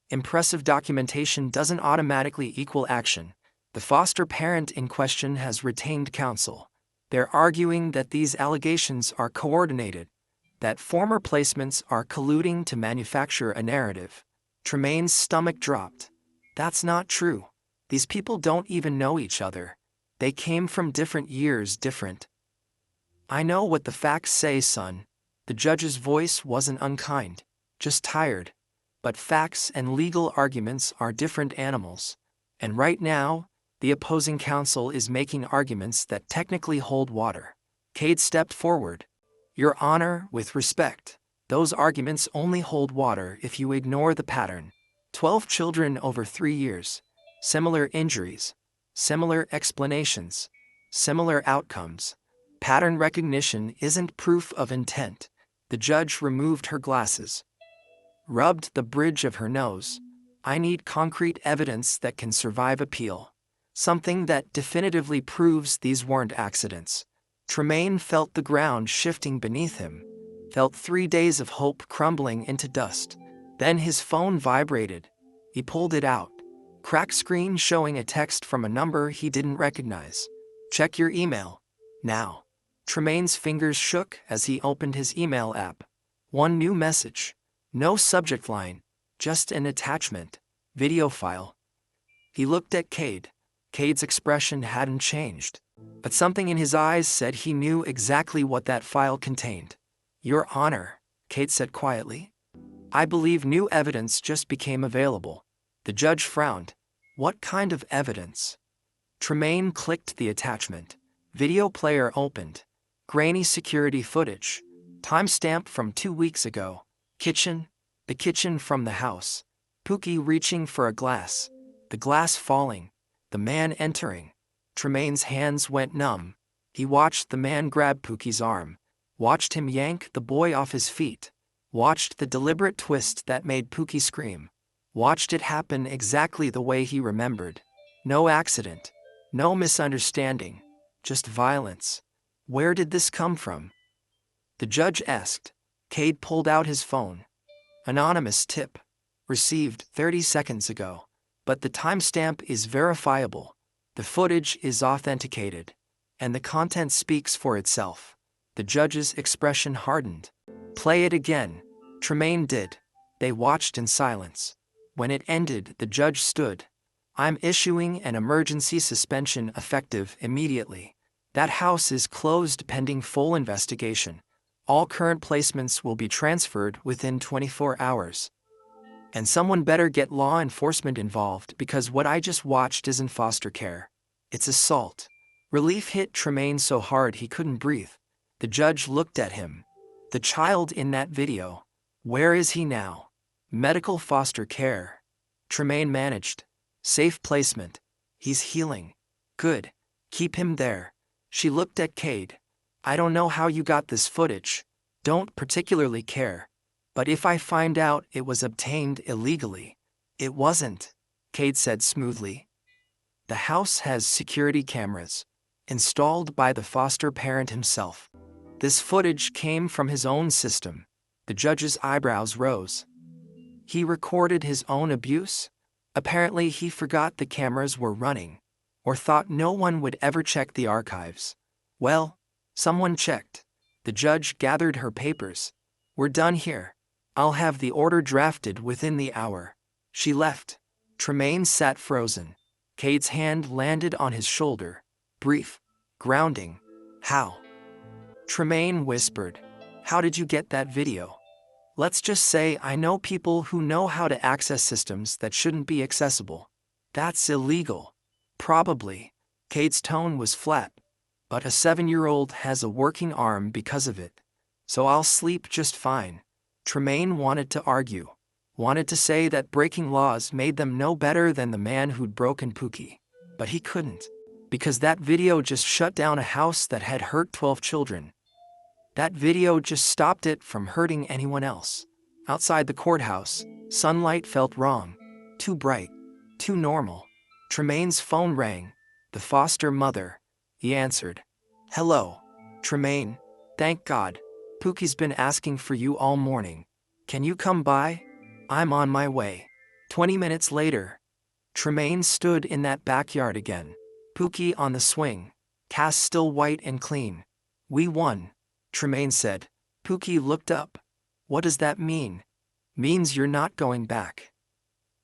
"impressive documentation doesn't automatically equal action. The foster parent in question has retained counsel. They're arguing that these allegations are coordinated, that former placements are colluding to manufacture a narrative." Tremaine's stomach dropped. "That's not true. These people don't even know each other. They came from different years, different." "I know what the facts say, son." The judge's voice wasn't unkind, just tired. "But facts and legal arguments are different animals. And right now, the opposing counsel is making arguments that technically hold water." Cade stepped forward. "Your Honor, with respect, those arguments only hold water if you ignore the pattern. 12 children over 3 years, similar injuries, similar explanations, similar outcomes. Pattern recognition isn't proof of intent." The judge removed her glasses, rubbed the bridge of her nose. "I need concrete evidence that can survive appeal. Something that definitively proves these weren't accidents." Tremaine felt the ground shifting beneath him, felt 3 days of hope crumbling into dust. Then his phone vibrated. He pulled it out. Cracked screen showing a text from a number he didn't recognize. "Check your email now." Tremaine's fingers shook as he opened his email app. One new message. No subject line, just an attachment. Video file. He looked at Cade. Cade's expression hadn't changed, but something in his eyes said he knew exactly what that file contained. "Your Honor," Cade said quietly, "I believe new evidence just became available." The judge frowned. "What kind of evidence?" Tremaine clicked the attachment. Video player opened. Grainy security footage. Timestamp from 2 weeks ago. Kitchen. The kitchen from the house. Pookie reaching for a glass. The glass falling. The man entering. Tremaine's hands went numb. He watched the man grab Pookie's arm. Watched him yank the boy off his feet. Watched the deliberate twist that made Pookie scream. Watched it happen exactly the way he remembered. No accident. No misunderstanding. Just violence. Where did this come from? The judge asked. Cade pulled out his phone. Anonymous tip. Received 30 seconds ago. But the timestamp is verifiable. The footage is authenticated. And the content speaks for itself. The judge's expression hardened. "Play it again." Tremaine did. They watched in silence. When it ended, the judge stood. "I'm issuing an emergency suspension effective immediately. That house is closed pending full investigation. All current placements will be transferred within 24 hours. And someone better get law enforcement involved because what I just watched isn't foster care. It's assault." Relief hit Tremaine so hard he couldn't breathe. The judge looked at him. "The child in that video. Where is he now?" "Medical foster care." Tremaine managed. "Safe placement. He's healing." "Good. Keep him there." She looked at Cade. "I don't know how you got this footage. Don't particularly care. But if I find out it was obtained illegally." "It wasn't," Cade said smoothly. "The house has security cameras, installed by the foster parent himself. This footage came from his own system." The judge's eyebrows rose. "He recorded his own abuse? Apparently he forgot the cameras were running, or thought no one would ever check the archives." "Well, someone checked." The judge gathered her papers. We're done here. I'll have the order drafted within the hour. She left. Tremaine sat frozen. Cade's hand landed on his shoulder. Brief. Grounding. How? Tremaine whispered. How did you get that video? Let's just say I know people who know how to access systems that shouldn't be accessible. That's illegal. Probably. Cade's tone was flat. But a 7-year-old has a working arm because of it. So I'll sleep just fine. Tremaine wanted to argue. Wanted to say that breaking laws made them no better than the man who'd broken Pookie. But he couldn't. Because that video just shut down a house that had hurt 12 children. That video just stopped it from hurting anyone else. Outside the courthouse, sunlight felt wrong. Too bright. Too normal. Tremaine's phone rang. The foster mother. He answered. Hello. Tremaine. Thank God. Pookie's been asking for you all morning. Can you come by? I'm on my way. 20 minutes later. Tremaine stood in that backyard again. Pookie on the swing. Cast still white and clean. We won. Tremaine said. Pookie looked up. What does that mean? Means you're not going back.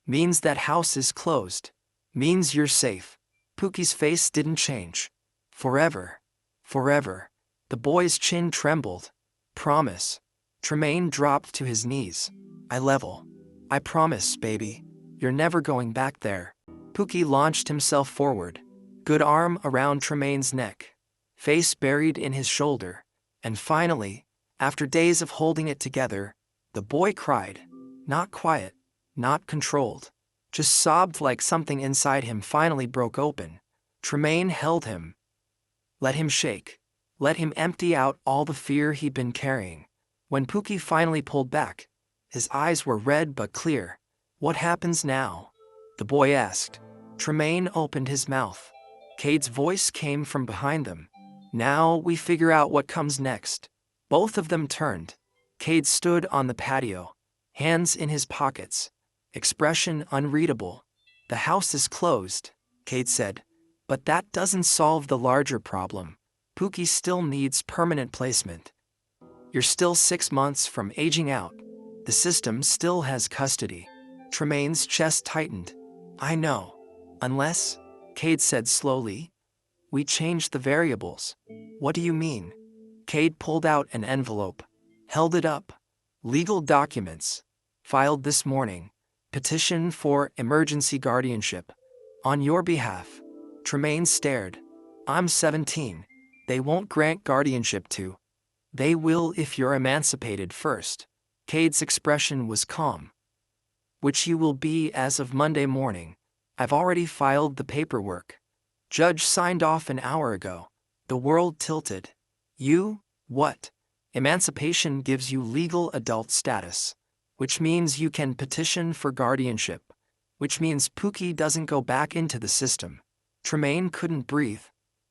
Means that house is closed. Means you're safe. Pookie's face didn't change. Forever. Forever. The boy's chin trembled. Promise. Tremaine dropped to his knees. I level. I promise, baby. You're never going back there. Pookie launched himself forward. Good arm around Tremaine's neck. Face buried in his shoulder. And finally, after days of holding it together, the boy cried. Not quiet. Not controlled. Just sobbed like something inside him finally broke open. Tremaine held him. Let him shake. Let him empty out all the fear he'd been carrying. When Pookie finally pulled back, his eyes were red but clear. What happens now? The boy asked. Tremaine opened his mouth. Cade's voice came from behind them. Now we figure out what comes next. Both of them turned. Cade stood on the patio, hands in his pockets, expression unreadable. The house is closed, Cade said. But that doesn't solve the larger problem. Pookie still needs permanent placement. You're still 6 months from aging out. The system still has custody. Tremaine's chest tightened. I know. Unless, Cade said slowly, we changed the variables. What do you mean? Cade pulled out an envelope, held it up. Legal documents. Filed this morning. Petition for emergency guardianship. On your behalf. Tremaine stared. I'm 17. They won't grant guardianship to. They will if you're emancipated first. Cade's expression was calm. Which you will be as of Monday morning. I've already filed the paperwork. Judge signed off an hour ago. The world tilted. You? What? Emancipation gives you legal adult status. Which means you can petition for guardianship. Which means Pookie doesn't go back into the system. Tremaine couldn't breathe.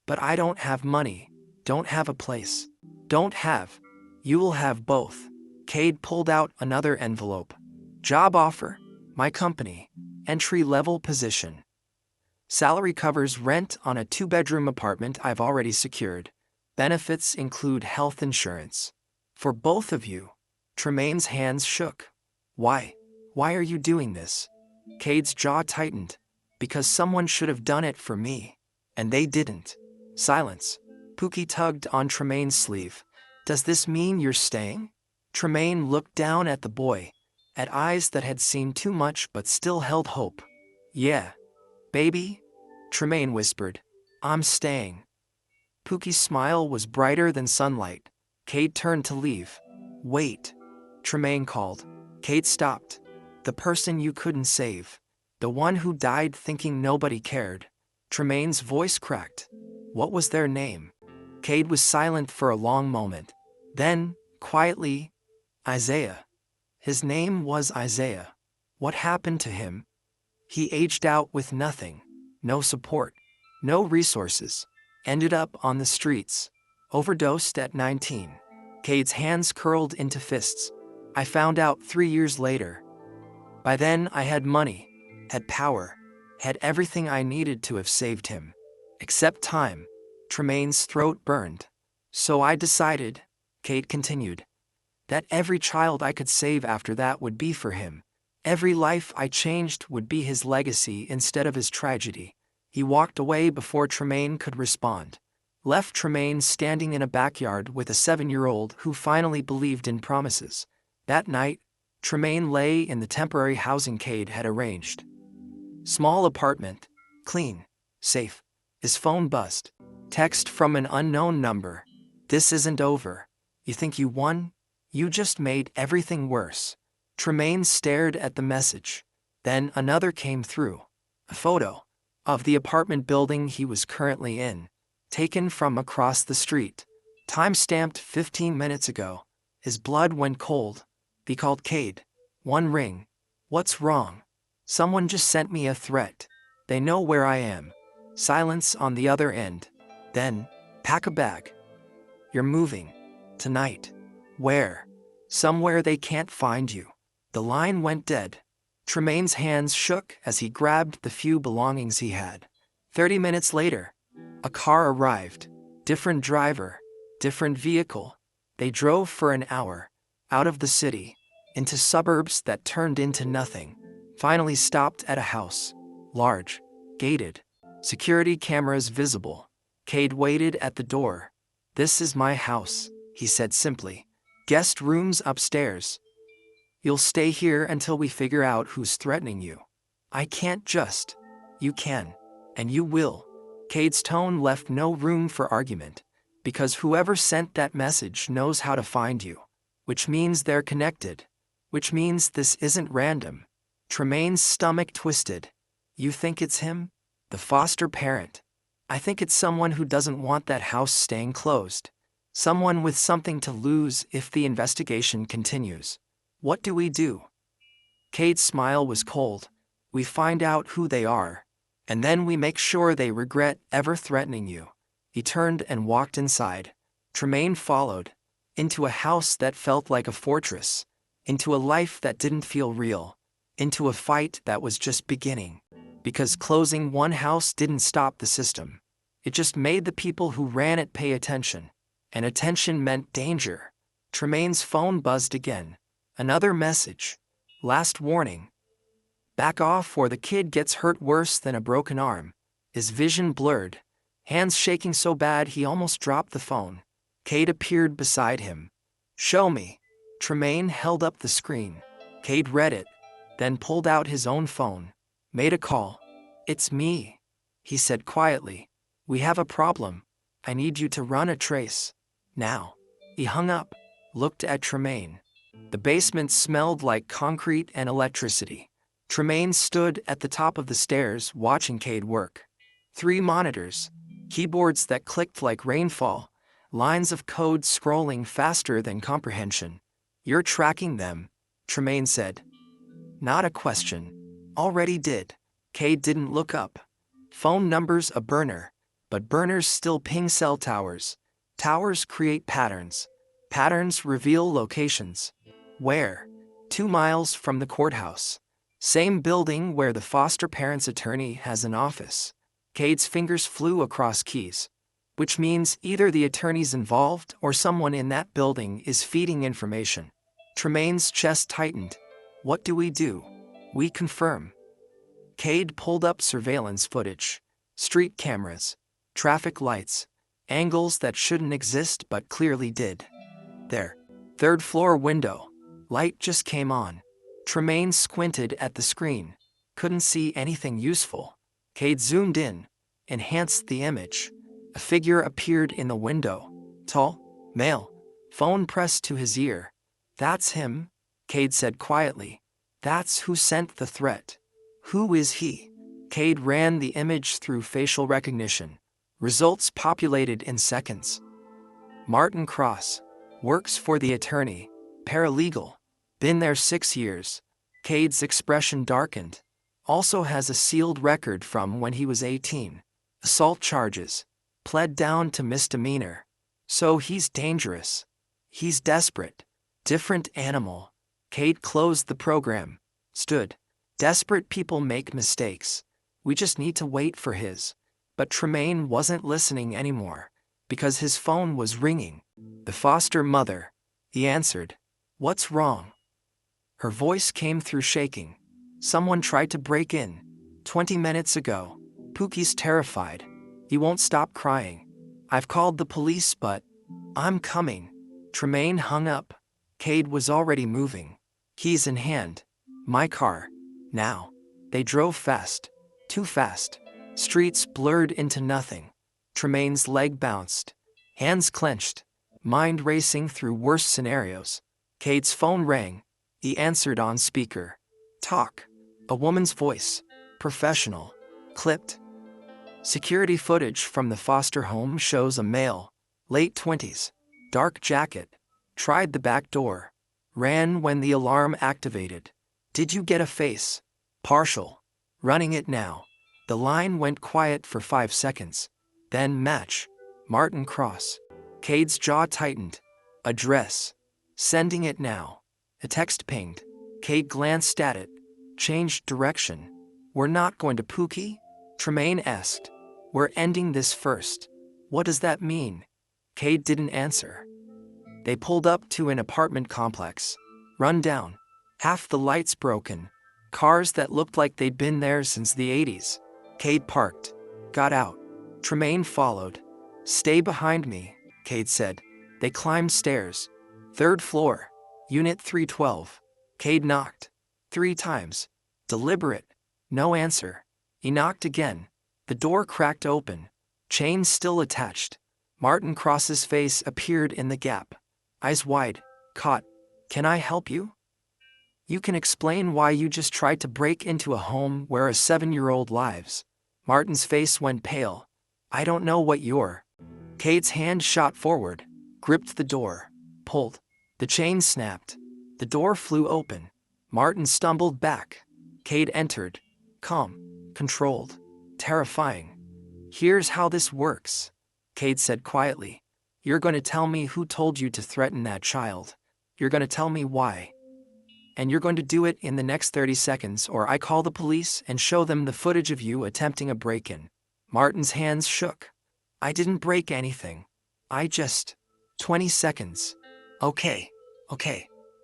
But I don't have money. Don't have a place. Don't have. You will have both. Cade pulled out another envelope. Job offer. My company. Entry-level position. Salary covers rent on a 2-bedroom apartment I've already secured. Benefits include health insurance. For both of you. Tremaine's hands shook. Why? Why are you doing this? Cade's jaw tightened. Because someone should have done it for me. And they didn't. Silence. Pookie tugged on Tremaine's sleeve. Does this mean you're staying? Tremaine looked down at the boy, at eyes that had seen too much but still held hope. Yeah. Baby? Tremaine whispered. I'm staying. Pookie's smile was brighter than sunlight. Cade turned to leave. Wait. Tremaine called. Cade stopped. The person you couldn't save. The one who died thinking nobody cared. Tremaine's voice cracked. What was their name? Cade was silent for a long moment. Then, quietly, Isaiah. His name was Isaiah. What happened to him? He aged out with nothing. No support. No resources. Ended up on the streets. Overdosed at 19. Cade's hands curled into fists. I found out 3 years later. By then I had money, had power, had everything I needed to have saved him. Except time. Tremaine's throat burned. So I decided, Cade continued, That every child I could save after that would be for him. Every life I changed would be his legacy instead of his tragedy. He walked away before Tremaine could respond. Left Tremaine standing in a backyard with a 7-year-old who finally believed in promises. That night, Tremaine lay in the temporary housing Cade had arranged. Small apartment, clean, safe. His phone buzzed. Text from an unknown number. This isn't over. You think you won? You just made everything worse. Tremaine stared at the message. Then another came through. A photo of the apartment building he was currently in, taken from across the street. Time-stamped 15 minutes ago. His blood went cold. He called Cade. One ring. What's wrong? Someone just sent me a threat. They know where I am. Silence on the other end. Then, pack a bag. You're moving. Tonight. Where? Somewhere they can't find you. The line went dead. Tremaine's hands shook as he grabbed the few belongings he had. 30 minutes later, a car arrived. Different driver, different vehicle. They drove for an hour, out of the city, into suburbs that turned into nothing. Finally stopped at a house. Large, gated, security cameras visible. Cade waited at the door. This is my house, he said simply. Guest rooms upstairs. You'll stay here until we figure out who's threatening you. I can't just. You can. And you will. Cade's tone left no room for argument, because whoever sent that message knows how to find you. Which means they're connected. Which means this isn't random. Tremaine's stomach twisted. You think it's him? The foster parent? I think it's someone who doesn't want that house staying closed. Someone with something to lose if the investigation continues. What do we do? Cade's smile was cold. We find out who they are, and then we make sure they regret ever threatening you. He turned and walked inside. Tremaine followed, into a house that felt like a fortress, into a life that didn't feel real, into a fight that was just beginning. Because closing one house didn't stop the system. It just made the people who ran it pay attention. And attention meant danger. Tremaine's phone buzzed again. Another message. Last warning. Back off or the kid gets hurt worse than a broken arm. His vision blurred. Hands shaking so bad he almost dropped the phone. Cade appeared beside him. Show me. Tremaine held up the screen. Cade read it, then pulled out his own phone. Made a call. It's me, he said quietly. We have a problem. I need you to run a trace. Now. He hung up, looked at Tremaine. The basement smelled like concrete and electricity. Tremaine stood at the top of the stairs watching Cade work. 3 monitors, keyboards that clicked like rainfall, lines of code scrolling faster than comprehension. You're tracking them, Tremaine said. Not a question. Already did. Cade didn't look up. Phone number's a burner, but burners still ping cell towers. Towers create patterns. Patterns reveal locations. Where? 2 miles from the courthouse. Same building where the foster parent's attorney has an office. Cade's fingers flew across keys. Which means either the attorney's involved or someone in that building is feeding information. Tremaine's chest tightened. What do we do? We confirm. Cade pulled up surveillance footage. Street cameras. Traffic lights. Angles that shouldn't exist but clearly did. There. 3rd floor window. Light just came on. Tremaine squinted at the screen. Couldn't see anything useful. Cade zoomed in. Enhanced the image. A figure appeared in the window. Tall. Male. Phone pressed to his ear. That's him, Cade said quietly. That's who sent the threat. Who is he? Cade ran the image through facial recognition. Results populated in seconds. Martin Cross. Works for the attorney. Paralegal. Been there 6 years. Cade's expression darkened. Also has a sealed record from when he was 18. Assault charges. Pled down to misdemeanor. So he's dangerous. He's desperate. Different animal. Cade closed the program. Stood. Desperate people make mistakes. We just need to wait for his. But Tremaine wasn't listening anymore, because his phone was ringing. The foster mother. He answered. What's wrong? Her voice came through shaking. Someone tried to break in. 20 minutes ago. Pookie's terrified. He won't stop crying. I've called the police, but I'm coming. Tremaine hung up. Cade was already moving. Keys in hand. My car. Now. They drove fast. Too fast. Streets blurred into nothing. Tremaine's leg bounced. Hands clenched. Mind racing through worse scenarios. Cade's phone rang. He answered on speaker. Talk. A woman's voice. Professional. Clipped. Security footage from the foster home shows a male. Late 20s. Dark jacket. Tried the back door. Ran when the alarm activated. Did you get a face? Partial. Running it now. The line went quiet for 5 seconds. Then match. Martin Cross. Cade's jaw tightened. Address. Sending it now. A text pinged. Cade glanced at it. Changed direction. We're not going to Pookie? Tremaine asked. We're ending this first. What does that mean? Cade didn't answer. They pulled up to an apartment complex. Run down. Half the lights broken. Cars that looked like they'd been there since the 80s. Cade parked. Got out. Tremaine followed. Stay behind me, Cade said. They climbed stairs. 3rd floor. Unit 312. Cade knocked. 3 times. Deliberate. No answer. He knocked again. The door cracked open. Chain still attached. Martin Cross's face appeared in the gap. Eyes wide. Caught. Can I help you? You can explain why you just tried to break into a home where a 7-year-old lives. Martin's face went pale. I don't know what you're. Cade's hand shot forward. Gripped the door. Pulled. The chain snapped. The door flew open. Martin stumbled back. Cade entered. Calm. Controlled. Terrifying. Here's how this works, Cade said quietly. You're going to tell me who told you to threaten that child. You're going to tell me why. And you're going to do it in the next 30 seconds, or I call the police and show them the footage of you attempting a break-in. Martin's hands shook. I didn't break anything. I just... 20 seconds. Okay.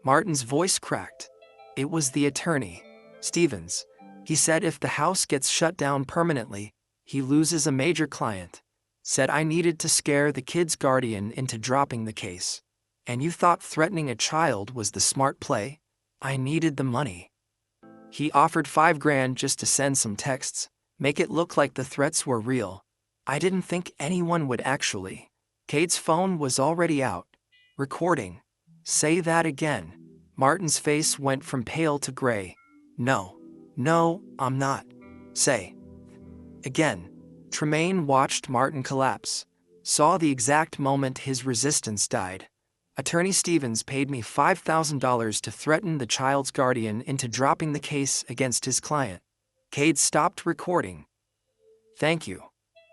Martin's voice cracked. It was the attorney, Stevens. He said if the house gets shut down permanently, he loses a major client. Said I needed to scare the kid's guardian into dropping the case. And you thought threatening a child was the smart play? I needed the money. He offered $5,000 just to send some texts, make it look like the threats were real. I didn't think anyone would actually. Cade's phone was already out. Recording. Say that again. Martin's face went from pale to gray. No, I'm not. Say. Again. Tremaine watched Martin collapse. Saw the exact moment his resistance died. Attorney Stevens paid me $5,000 to threaten the child's guardian into dropping the case against his client. Cade stopped recording. Thank you.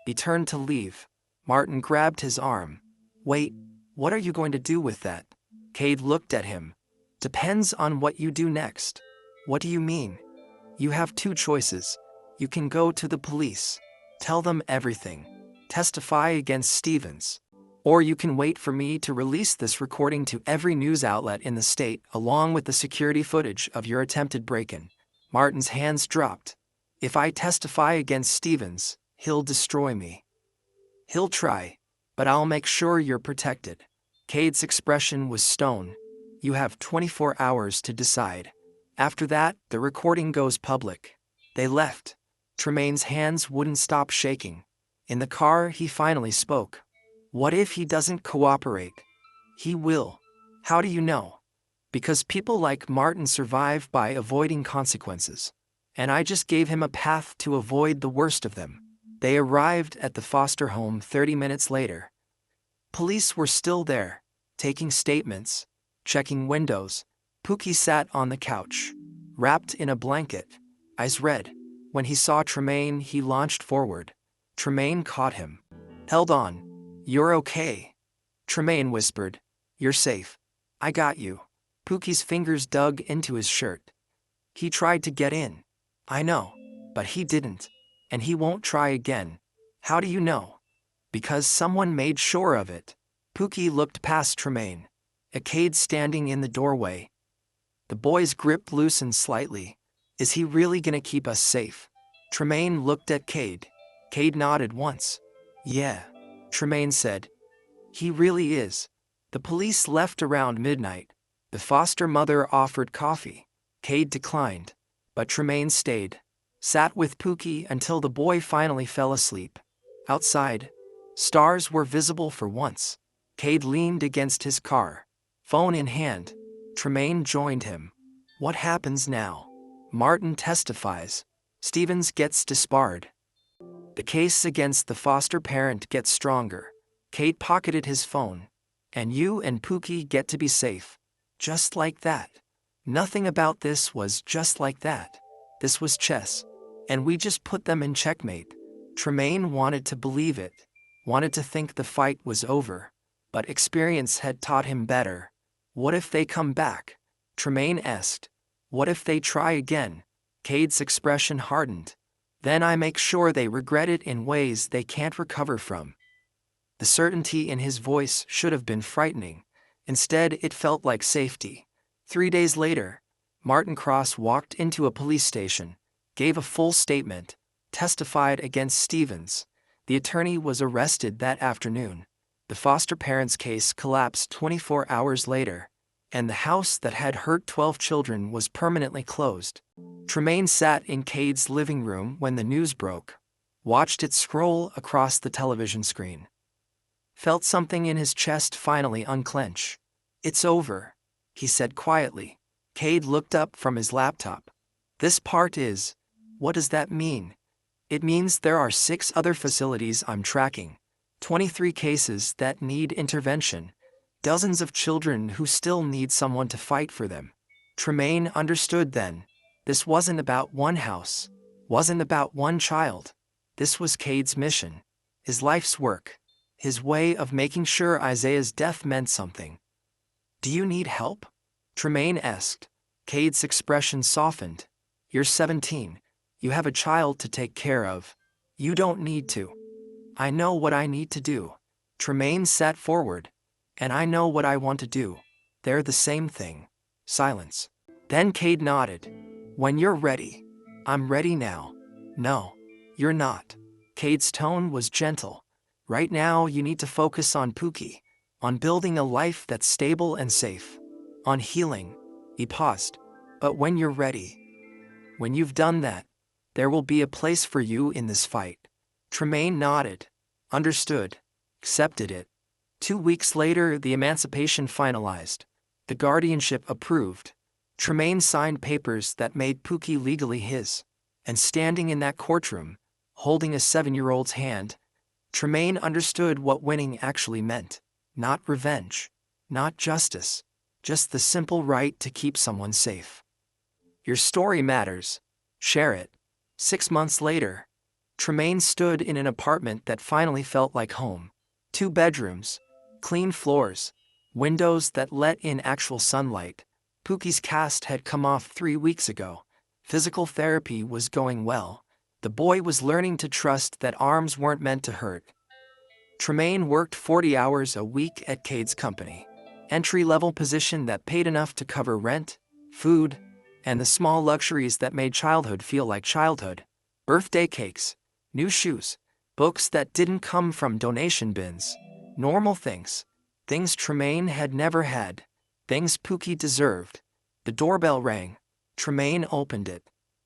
He turned to leave. Martin grabbed his arm. Wait, what are you going to do with that? Cade looked at him. Depends on what you do next. What do you mean? You have 2 choices. You can go to the police. Tell them everything. Testify against Stevens. Or you can wait for me to release this recording to every news outlet in the state along with the security footage of your attempted break-in. Martin's hands dropped. If I testify against Stevens, he'll destroy me. He'll try, but I'll make sure you're protected. Cade's expression was stone. You have 24 hours to decide. After that, the recording goes public. They left. Tremaine's hands wouldn't stop shaking. In the car, he finally spoke. What if he doesn't cooperate? He will. How do you know? Because people like Martin survive by avoiding consequences. And I just gave him a path to avoid the worst of them. They arrived at the foster home 30 minutes later. Police were still there, taking statements, checking windows. Pookie sat on the couch, wrapped in a blanket, eyes red. When he saw Tremaine, he launched forward. Tremaine caught him. Held on. You're okay. Tremaine whispered. You're safe. I got you. Pookie's fingers dug into his shirt. He tried to get in. I know, but he didn't. And he won't try again. How do you know? Because someone made sure of it. Pookie looked past Tremaine. Cade standing in the doorway. The boy's grip loosened slightly. Is he really gonna keep us safe? Tremaine looked at Cade. Cade nodded once. Yeah, Tremaine said. He really is. The police left around midnight. The foster mother offered coffee. Cade declined, but Tremaine stayed. Sat with Pookie until the boy finally fell asleep. Outside, stars were visible for once. Cade leaned against his car, phone in hand. Tremaine joined him. What happens now? Martin testifies. Stevens gets disbarred. The case against the foster parent gets stronger. Cade pocketed his phone. And you and Pookie get to be safe. Just like that. Nothing about this was just like that. This was chess. And we just put them in checkmate. Tremaine wanted to believe it. Wanted to think the fight was over. But experience had taught him better. What if they come back? Tremaine asked. What if they try again? Cade's expression hardened. Then I make sure they regret it in ways they can't recover from. The certainty in his voice should have been frightening. Instead, it felt like safety. 3 days later, Martin Cross walked into a police station, gave a full statement, testified against Stevens. The attorney was arrested that afternoon. The foster parents' case collapsed 24 hours later, and the house that had hurt 12 children was permanently closed. Tremaine sat in Cade's living room when the news broke, watched it scroll across the television screen. Felt something in his chest finally unclench. It's over, he said quietly. Cade looked up from his laptop. This part is, what does that mean? It means there are 6 other facilities I'm tracking, 23 cases that need intervention, dozens of children who still need someone to fight for them. Tremaine understood then. This wasn't about one house, wasn't about one child. This was Cade's mission, his life's work, his way of making sure Isaiah's death meant something. Do you need help? Tremaine asked. Cade's expression softened. You're 17. You have a child to take care of. You don't need to. I know what I need to do. Tremaine sat forward. And I know what I want to do. They're the same thing. Silence. Then Cade nodded. When you're ready. I'm ready now. No, you're not. Cade's tone was gentle. Right now you need to focus on Pookie, on building a life that's stable and safe, on healing. He paused. But when you're ready, when you've done that, there will be a place for you in this fight. Tremaine nodded, understood, accepted it. 2 weeks later, the emancipation finalized. The guardianship approved. Tremaine signed papers that made Pookie legally his. And standing in that courtroom, holding a 7-year-old's hand, Tremaine understood what winning actually meant. Not revenge, not justice, just the simple right to keep someone safe. Your story matters. Share it. 6 months later, Tremaine stood in an apartment that finally felt like home. 2 bedrooms, clean floors, windows that let in actual sunlight. Pookie's cast had come off 3 weeks ago. Physical therapy was going well. The boy was learning to trust that arms weren't meant to hurt. Tremaine worked 40 hours a week at Cade's company. Entry-level position that paid enough to cover rent, food, and the small luxuries that made childhood feel like childhood. Birthday cakes, new shoes, books that didn't come from donation bins. Normal things. Things Tremaine had never had. Things Pookie deserved. The doorbell rang. Tremaine opened it.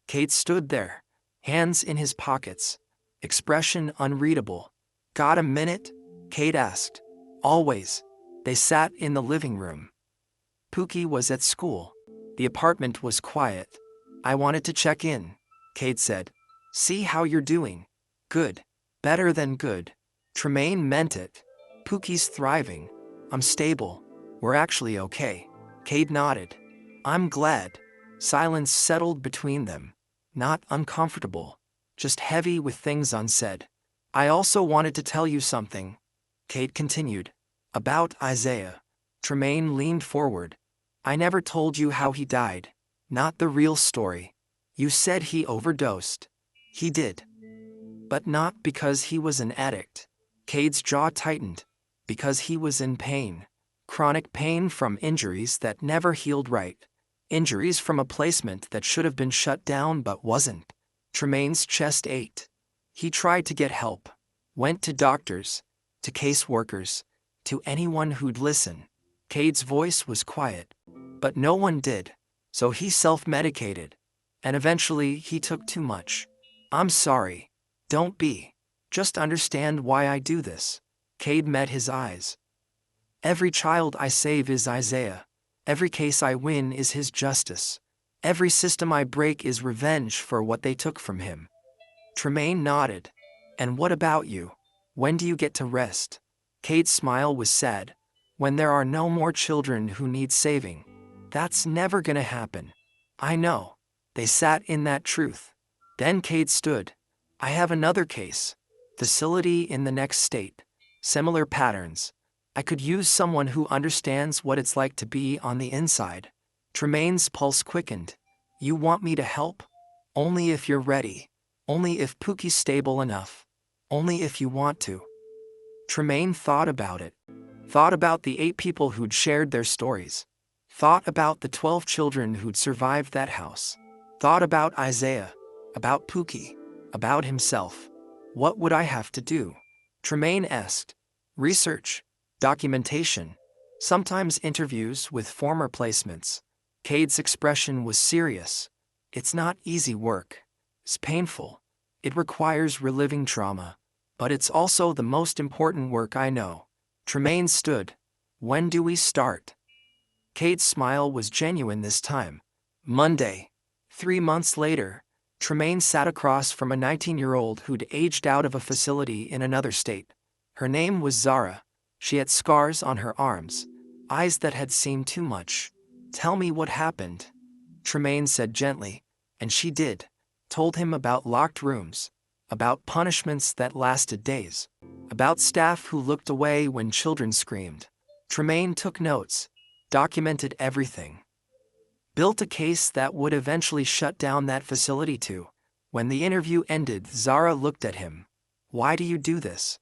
Cade stood there, hands in his pockets, expression unreadable. Got a minute? Cade asked. Always. They sat in the living room. Pookie was at school. The apartment was quiet. I wanted to check in, Cade said. See how you're doing. Good. Better than good. Tremaine meant it. Pookie's thriving. I'm stable. We're actually okay. Cade nodded. I'm glad. Silence settled between them. Not uncomfortable, just heavy with things unsaid. I also wanted to tell you something, Cade continued. About Isaiah. Tremaine leaned forward. I never told you how he died. Not the real story. You said he overdosed. He did. But not because he was an addict. Cade's jaw tightened. Because he was in pain. Chronic pain from injuries that never healed right. Injuries from a placement that should have been shut down but wasn't. Tremaine's chest ached. He tried to get help. Went to doctors, to caseworkers, to anyone who'd listen. Cade's voice was quiet, but no one did, so he self-medicated. And eventually he took too much. I'm sorry. Don't be. Just understand why I do this. Cade met his eyes. Every child I save is Isaiah. Every case I win is his justice. Every system I break is revenge for what they took from him. Tremaine nodded. And what about you? When do you get to rest? Cade's smile was sad. When there are no more children who need saving. That's never gonna happen. I know. They sat in that truth. Then Cade stood. I have another case. Facility in the next state. Similar patterns. I could use someone who understands what it's like to be on the inside. Tremaine's pulse quickened. You want me to help? Only if you're ready. Only if Pookie's stable enough. Only if you want to. Tremaine thought about it. Thought about the 8 people who'd shared their stories. Thought about the 12 children who'd survived that house. Thought about Isaiah. About Pookie. About himself. What would I have to do? Tremaine asked. Research. Documentation. Sometimes interviews with former placements. Cade's expression was serious. It's not easy work. It's painful. It requires reliving trauma. But it's also the most important work I know. Tremaine stood. When do we start? Cade's smile was genuine this time. Monday. 3 months later, Tremaine sat across from a 19-year-old who'd aged out of a facility in another state. Her name was Zara. She had scars on her arms, eyes that had seen too much. Tell me what happened, Tremaine said gently, and she did. Told him about locked rooms, about punishments that lasted days, about staff who looked away when children screamed. Tremaine took notes, documented everything. Built a case that would eventually shut down that facility too. When the interview ended, Zara looked at him. Why do you do this?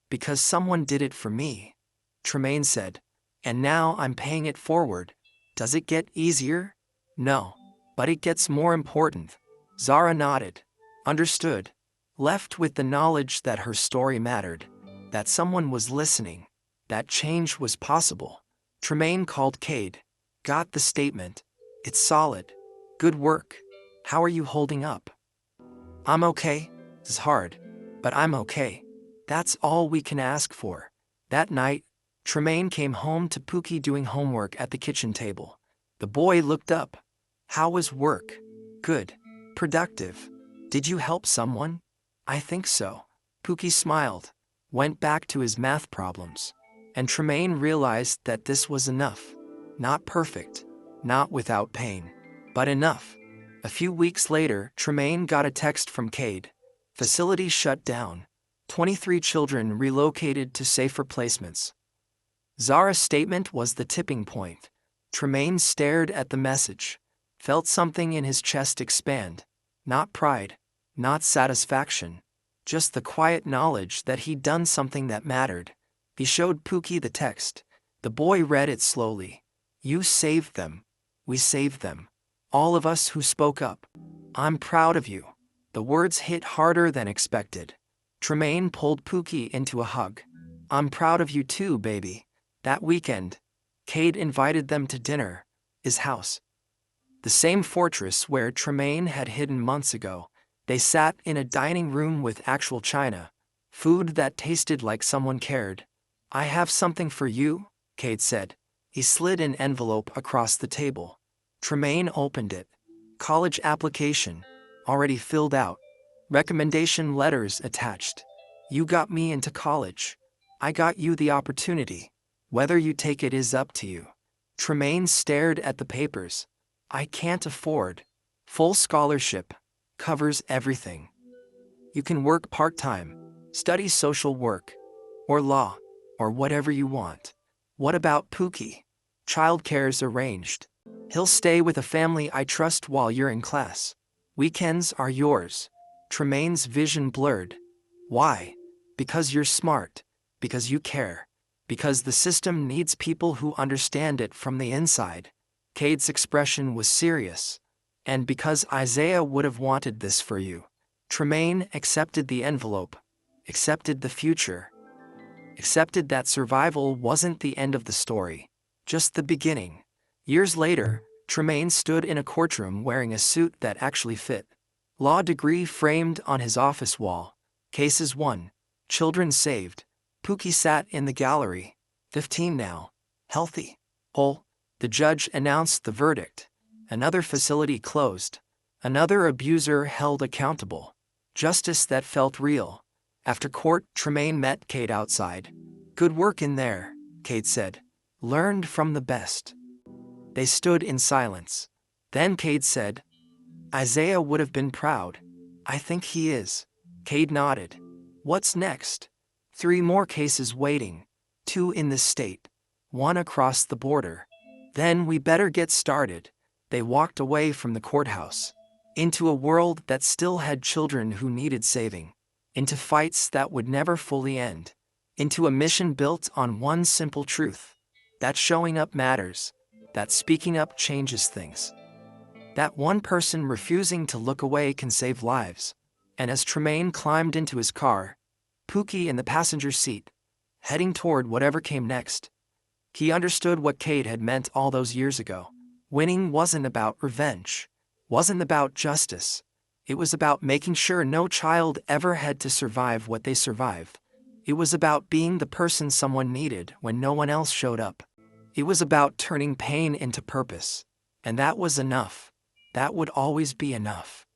Because someone did it for me, Tremaine said. And now I'm paying it forward. Does it get easier? No. But it gets more important. Zara nodded. Understood. Left with the knowledge that her story mattered. That someone was listening. That change was possible. Tremaine called Cade. Got the statement. It's solid. Good work. How are you holding up? I'm okay. It's hard. But I'm okay. That's all we can ask for. That night, Tremaine came home to Pookie doing homework at the kitchen table. The boy looked up. How was work? Good. Productive. Did you help someone? I think so. Pookie smiled. Went back to his math problems. And Tremaine realized that this was enough. Not perfect. Not without pain. But enough. A few weeks later, Tremaine got a text from Cade. Facility shut down. 23 children relocated to safer placements. Zara's statement was the tipping point. Tremaine stared at the message. Felt something in his chest expand. Not pride. Not satisfaction. Just the quiet knowledge that he'd done something that mattered. He showed Pookie the text. The boy read it slowly. You saved them. We saved them. All of us who spoke up. I'm proud of you. The words hit harder than expected. Tremaine pulled Pookie into a hug. I'm proud of you too, baby. That weekend, Cade invited them to dinner. His house. The same fortress where Tremaine had hidden months ago. They sat in a dining room with actual china. Food that tasted like someone cared. I have something for you, Cade said. He slid an envelope across the table. Tremaine opened it. College application. Already filled out. Recommendation letters attached. You got me into college. I got you the opportunity. Whether you take it is up to you. Tremaine stared at the papers. I can't afford. Full scholarship. Covers everything. You can work part-time. Study social work. Or law. Or whatever you want. What about Pookie? Childcare's arranged. He'll stay with a family I trust while you're in class. Weekends are yours. Tremaine's vision blurred. Why? Because you're smart. Because you care. Because the system needs people who understand it from the inside. Cade's expression was serious. And because Isaiah would have wanted this for you. Tremaine accepted the envelope, accepted the future, accepted that survival wasn't the end of the story, just the beginning. Years later, Tremaine stood in a courtroom wearing a suit that actually fit. Law degree framed on his office wall. Cases won. Children saved. Pookie sat in the gallery. 15 now. Healthy. Whole. The judge announced the verdict. Another facility closed. Another abuser held accountable. Justice that felt real. After court, Tremaine met Cade outside. "Good work in there," Cade said. "Learned from the best." They stood in silence. Then Cade said, "Isaiah would have been proud." "I think he is." Cade nodded. "What's next?" 3 more cases waiting. 2 in this state. 1 across the border. "Then we better get started." They walked away from the courthouse. Into a world that still had children who needed saving. Into fights that would never fully end. Into a mission built on one simple truth. That showing up matters. That speaking up changes things. That one person refusing to look away can save lives. And as Tremaine climbed into his car, Pookie in the passenger seat, heading toward whatever came next, he understood what Cade had meant all those years ago. Winning wasn't about revenge. Wasn't about justice. It was about making sure no child ever had to survive what they survived. It was about being the person someone needed when no one else showed up. It was about turning pain into purpose. And that was enough. That would always be enough.